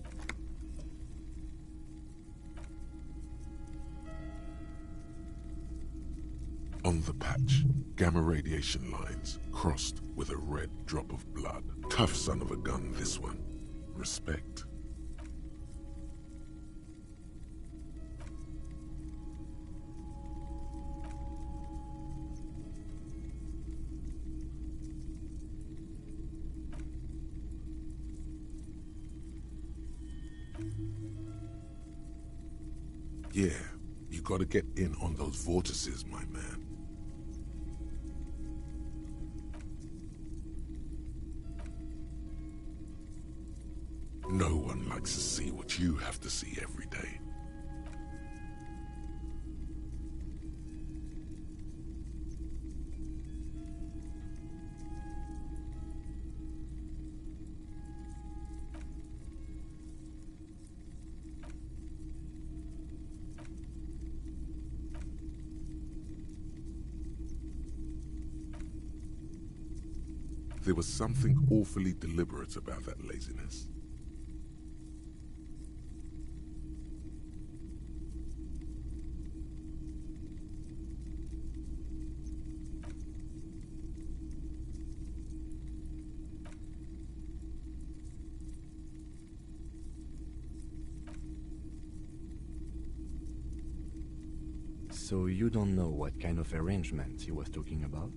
On the patch, gamma radiation lines crossed with a red drop of blood. Tough son of a gun, this one. Respect. Yeah, you gotta get in on those vortices, my man. No one likes to see what you have to see every day. There was something awfully deliberate about that laziness. So you don't know what kind of arrangements he was talking about?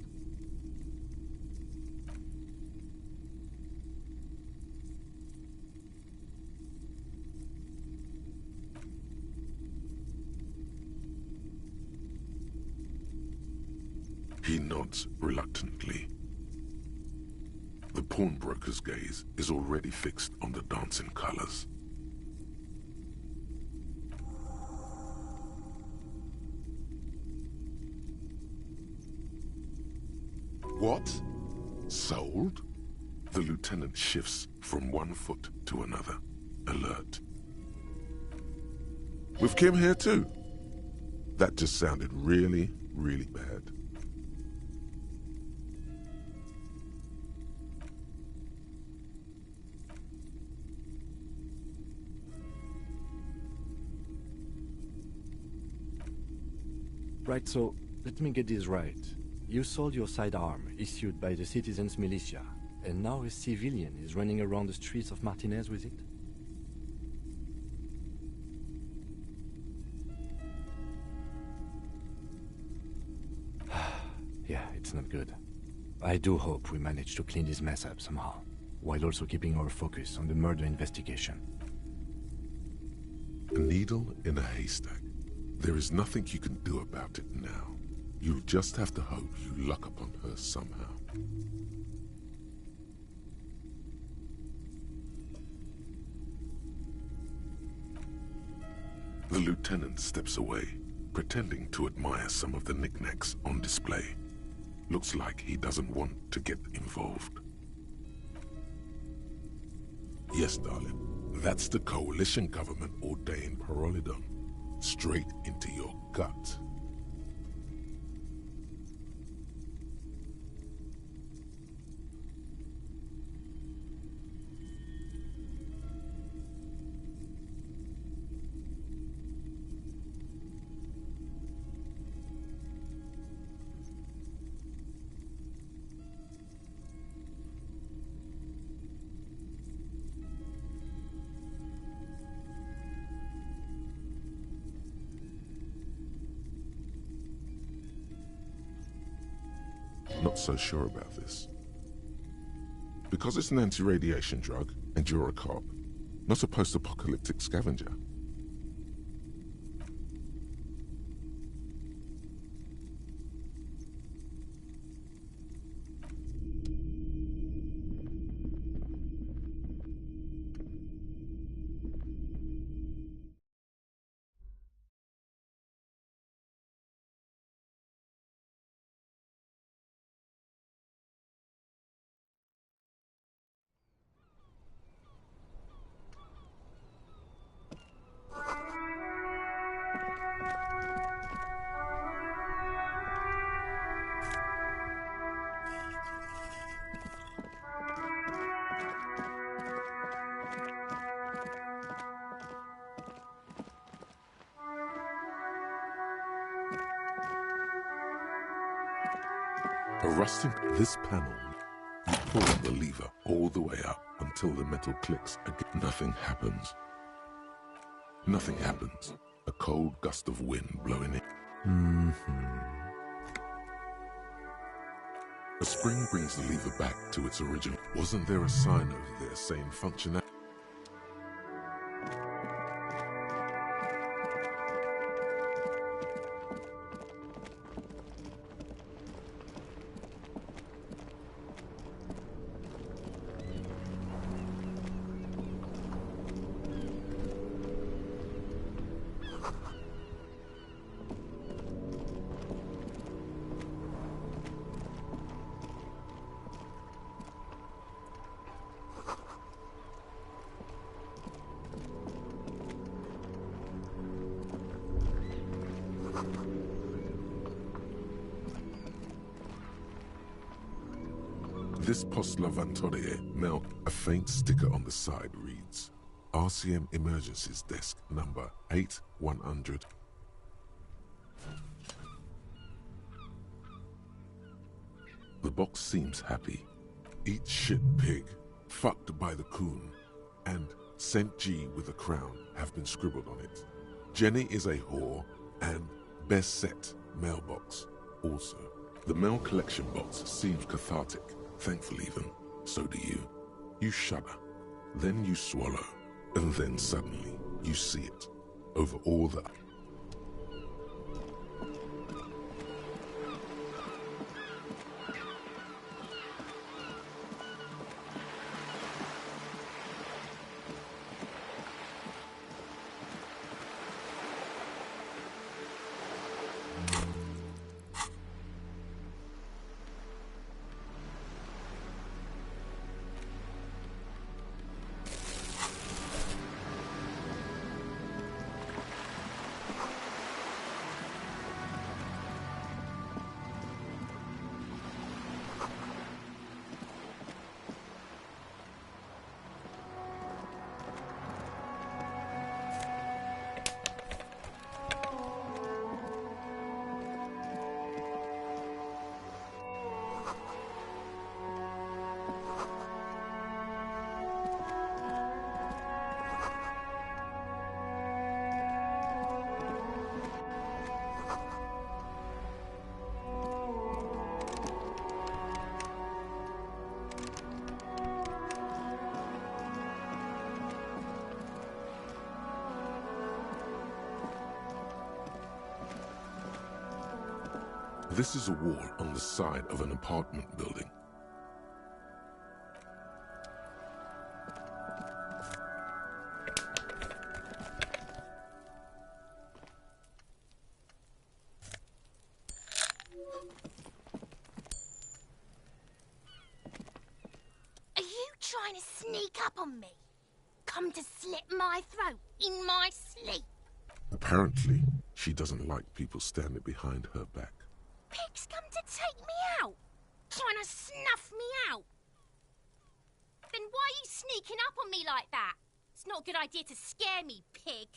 He nods reluctantly. The pawnbroker's gaze is already fixed on the dancing colors. What? Sold? The lieutenant shifts from one foot to another, alert. With Kim here too? That just sounded really, really bad. Right, so let me get this right. You sold your sidearm, issued by the citizens' militia, And now a civilian is running around the streets of Martinez with it? Yeah, it's not good. I do hope we manage to clean this mess up somehow, while also keeping our focus on the murder investigation. A needle in a haystack. There is nothing you can do about it now. You'll just have to hope you luck upon her somehow. The lieutenant steps away, pretending to admire some of the knickknacks on display. Looks like he doesn't want to get involved. Yes, darling. That's the coalition government ordained Parolidon. Straight into your gut. Not so sure about this. Because it's an anti-radiation drug, and you're a cop, not a post-apocalyptic scavenger. Arresting this panel, you pull the lever all the way up until the metal clicks again. Nothing happens. Nothing happens. A cold gust of wind blowing in. A spring brings the lever back to its original. Wasn't there a sign over there saying functionality? This Post Lavatorie mail, a faint sticker on the side reads, RCM Emergencies Desk number 8100. The box seems happy. Eat shit pig, fucked by the coon, and Saint G with a crown have been scribbled on it. Jenny is a whore, and best set mailbox also. The mail collection box seems cathartic. Thankful even, so do you. You shudder, then you swallow, and then suddenly you see it. Over all the... This is a wall on the side of an apartment building. Are you trying to sneak up on me? Come to slit my throat in my sleep? Apparently, she doesn't like people standing behind her back. Pig's come to take me out, trying to snuff me out. Then why are you sneaking up on me like that? It's not a good idea to scare me, pig.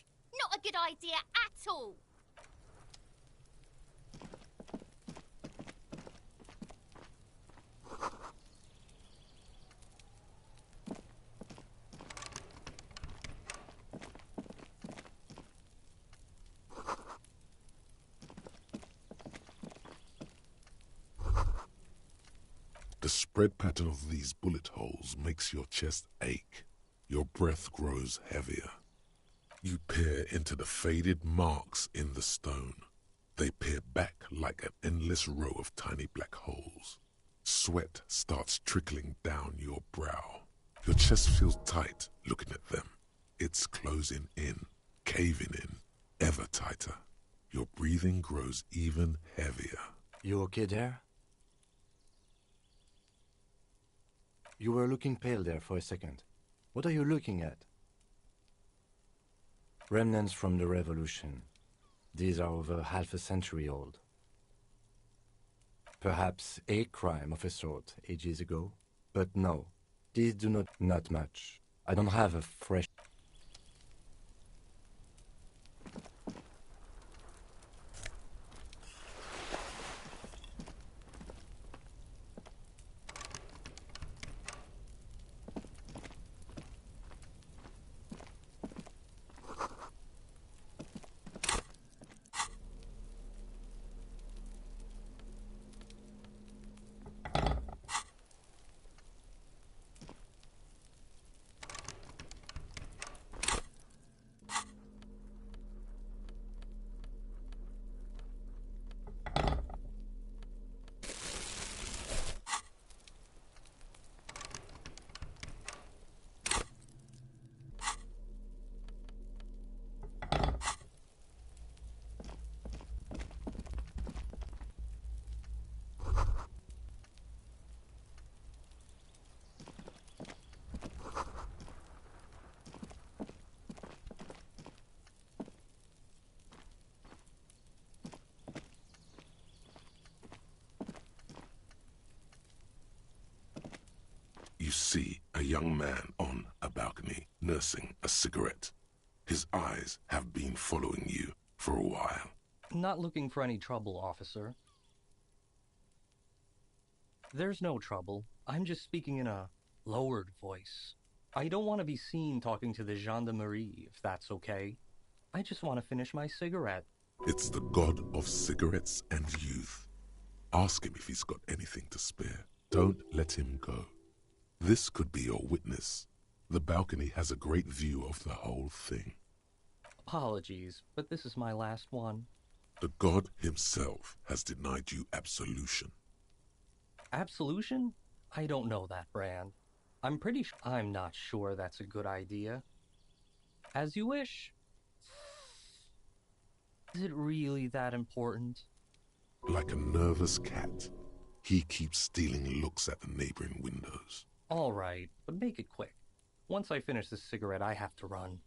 Not a good idea at all. The spread pattern of these bullet holes makes your chest ache. Your breath grows heavier. You peer into the faded marks in the stone. They peer back like an endless row of tiny black holes. Sweat starts trickling down your brow. Your chest feels tight looking at them. It's closing in, caving in, ever tighter. Your breathing grows even heavier. You okay there? You were looking pale there for a second. What are you looking at? Remnants from the revolution. These are over half a century old. Perhaps a crime of a sort ages ago. But no, these do not much. I don't have a fresh... You see a young man on a balcony nursing a cigarette. His eyes have been following you for a while. Not looking for any trouble, officer. There's no trouble. I'm just speaking in a lowered voice. I don't want to be seen talking to the gendarmerie, if that's okay. I just want to finish my cigarette. It's the god of cigarettes and youth. Ask him if he's got anything to spare. Don't let him go. This could be your witness. The balcony has a great view of the whole thing. Apologies, but this is my last one. The god himself has denied you absolution. Absolution? I don't know that brand. I'm not sure that's a good idea. As you wish. Is it really that important? Like a nervous cat, he keeps stealing looks at the neighboring windows. All right, but make it quick. Once I finish this cigarette, I have to run.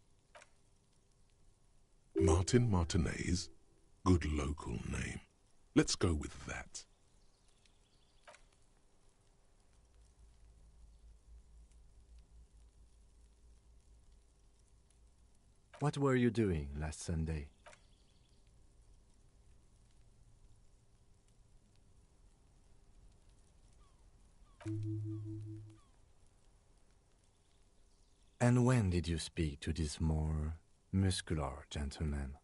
Martin Martinez? Good local name. Let's go with that. What were you doing last Sunday? And when did you speak to this more muscular gentleman?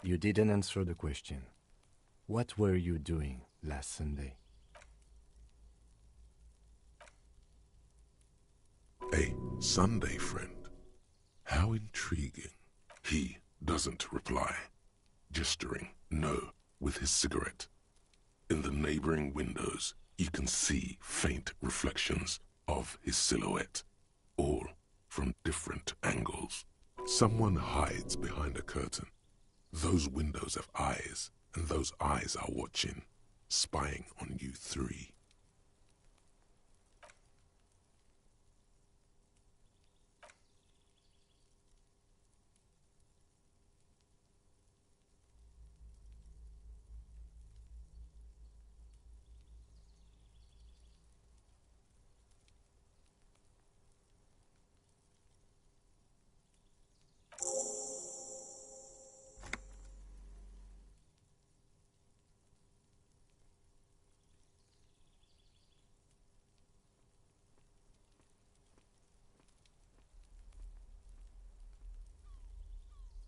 You didn't answer the question. What were you doing last Sunday? A Sunday friend. How intriguing. He doesn't reply, gesturing no with his cigarette. In the neighboring windows, you can see faint reflections of his silhouette, all from different angles. Someone hides behind a curtain. Those windows have eyes, and those eyes are watching, spying on you three.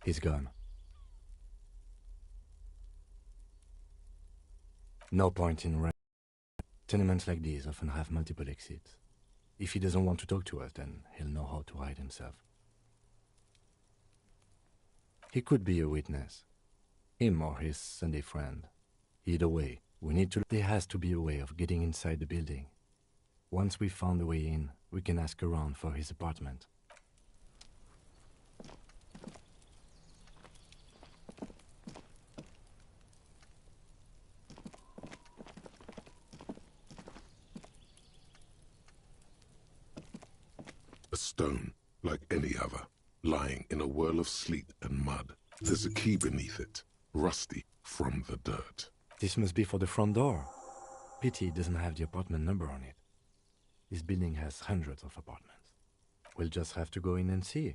He's gone. No point in running. Tenements like these often have multiple exits. If he doesn't want to talk to us, then he'll know how to hide himself. He could be a witness. Him or his Sunday friend. Either way, we need to... There has to be a way of getting inside the building. Once we've found a way in, we can ask around for his apartment. A stone, like any other, lying in a whirl of sleet and mud. There's a key beneath it, rusty from the dirt. This must be for the front door. Pity it doesn't have the apartment number on it. This building has hundreds of apartments. We'll just have to go in and see.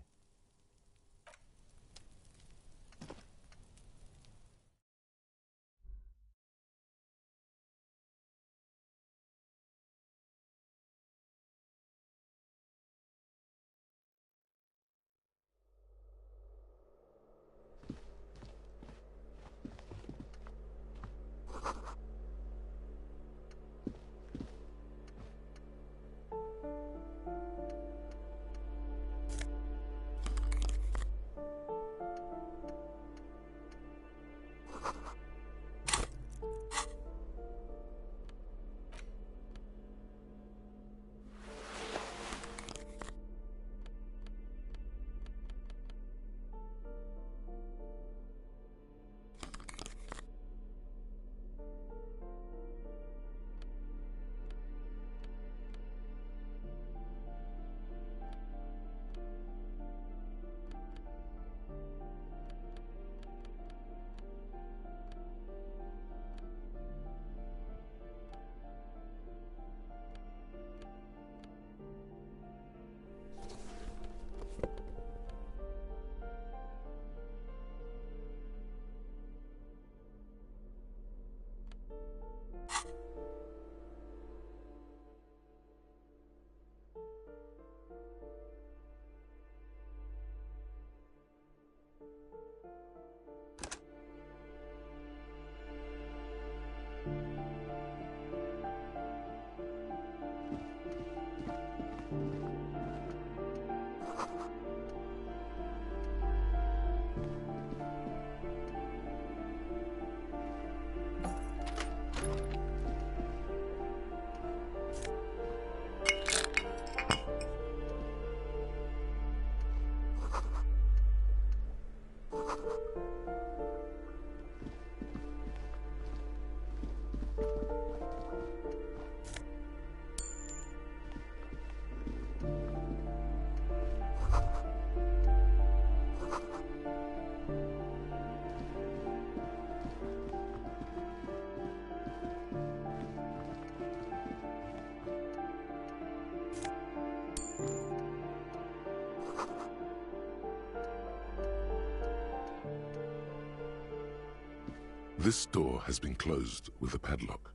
This door has been closed with a padlock.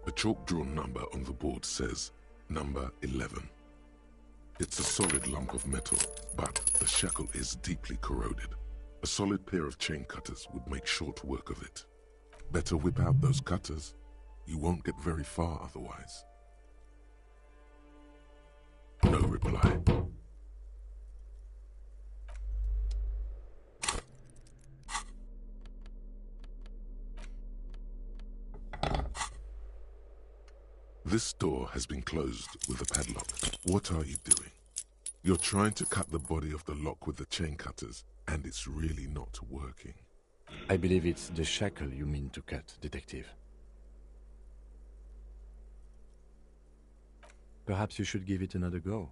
A chalk-drawn number on the board says, number 11. It's a solid lump of metal, but the shackle is deeply corroded. A solid pair of chain cutters would make short work of it. Better whip out those cutters. You won't get very far otherwise. No reply. This door has been closed with a padlock. What are you doing? You're trying to cut the body of the lock with the chain cutters, and it's really not working. I believe it's the shackle you mean to cut, Detective. Perhaps you should give it another go.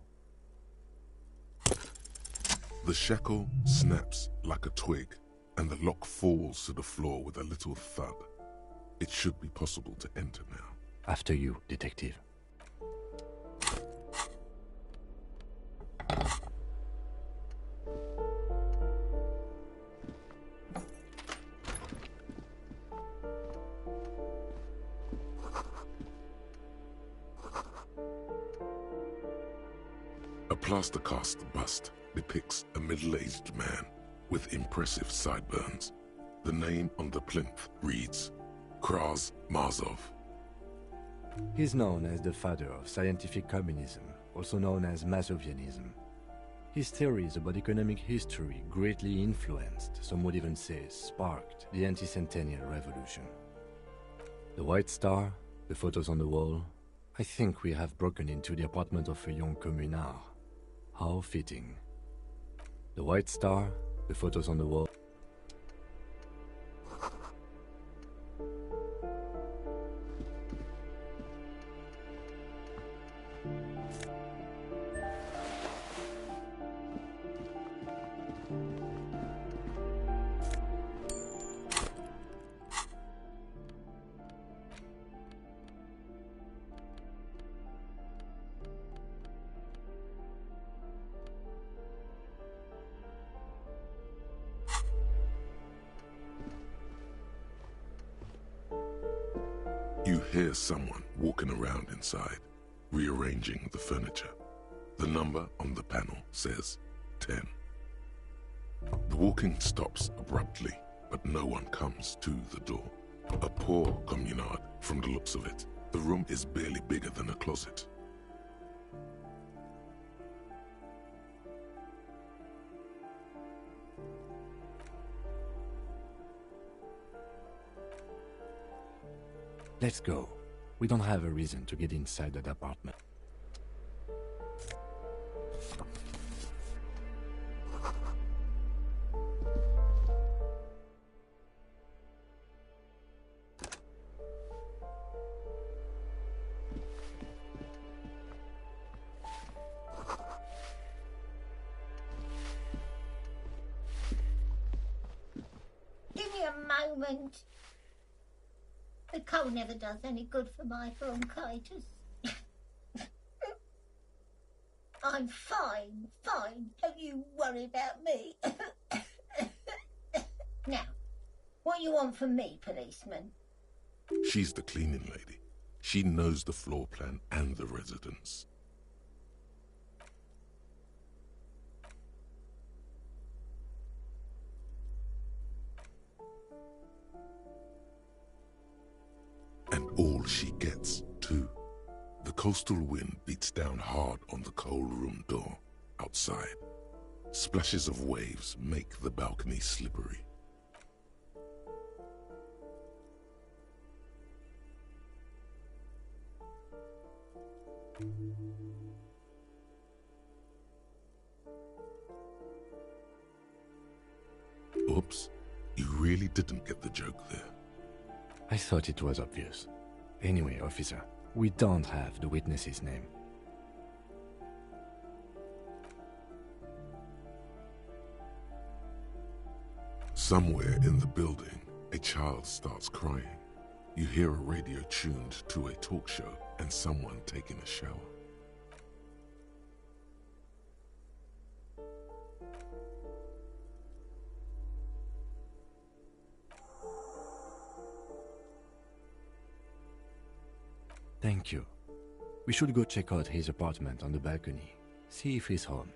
The shackle snaps like a twig, and the lock falls to the floor with a little thud. It should be possible to enter now. After you, Detective. A plaster cast bust depicts a middle-aged man with impressive sideburns. The name on the plinth reads Kraz Marzov. He's known as the father of scientific communism, also known as Mazovianism. His theories about economic history greatly influenced, some would even say sparked, the anti-centennial revolution. The White Star, the photos on the wall. I think we have broken into the apartment of a young communard. How fitting. The White Star, the photos on the wall. You hear someone walking around inside, rearranging the furniture. The number on the panel says 10. The walking stops abruptly, but no one comes to the door. A poor communard from the looks of it. The room is barely bigger than a closet. Let's go. We don't have a reason to get inside that apartment. Give me a moment. The cold never does any good for my bronchitis. I'm fine, fine. Don't you worry about me. Now, what you want from me, policeman? She's the cleaning lady. She knows the floor plan and the residence. And all she gets, too. The coastal wind beats down hard on the cold room door outside. Splashes of waves make the balcony slippery. Oops, you really didn't get the joke there. I thought it was obvious. Anyway, officer, we don't have the witness's name. Somewhere in the building, a child starts crying. You hear a radio tuned to a talk show and someone taking a shower. Thank you. We should go check out his apartment on the balcony. See if he's home.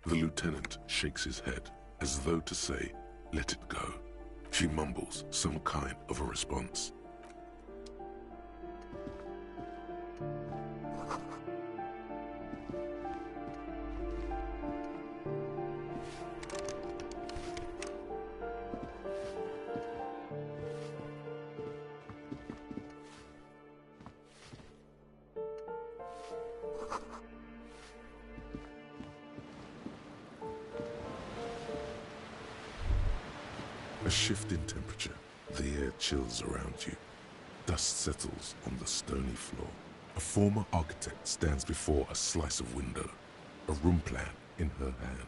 The lieutenant shakes his head, as though to say, let it go. She mumbles some kind of a response. A shift in temperature. The air chills around you. Dust settles on the stony floor. A former architect stands before a slice of window, a room plan in her hand.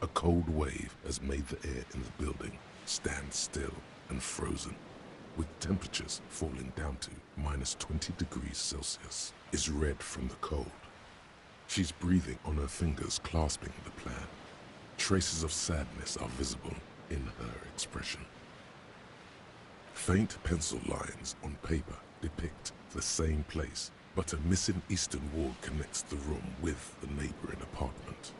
A cold wave has made the air in the building stand still and frozen, with temperatures falling down to -20 degrees Celsius, is red from the cold. She's breathing on her fingers, clasping the plan. Traces of sadness are visible in her expression. Faint pencil lines on paper depict the same place, but a missing eastern wall connects the room with the neighboring apartment.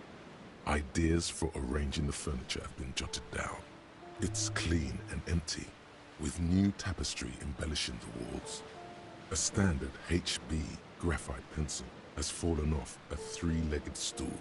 Ideas for arranging the furniture have been jotted down. It's clean and empty, with new tapestry embellishing the walls. A standard HB graphite pencil has fallen off a three-legged stool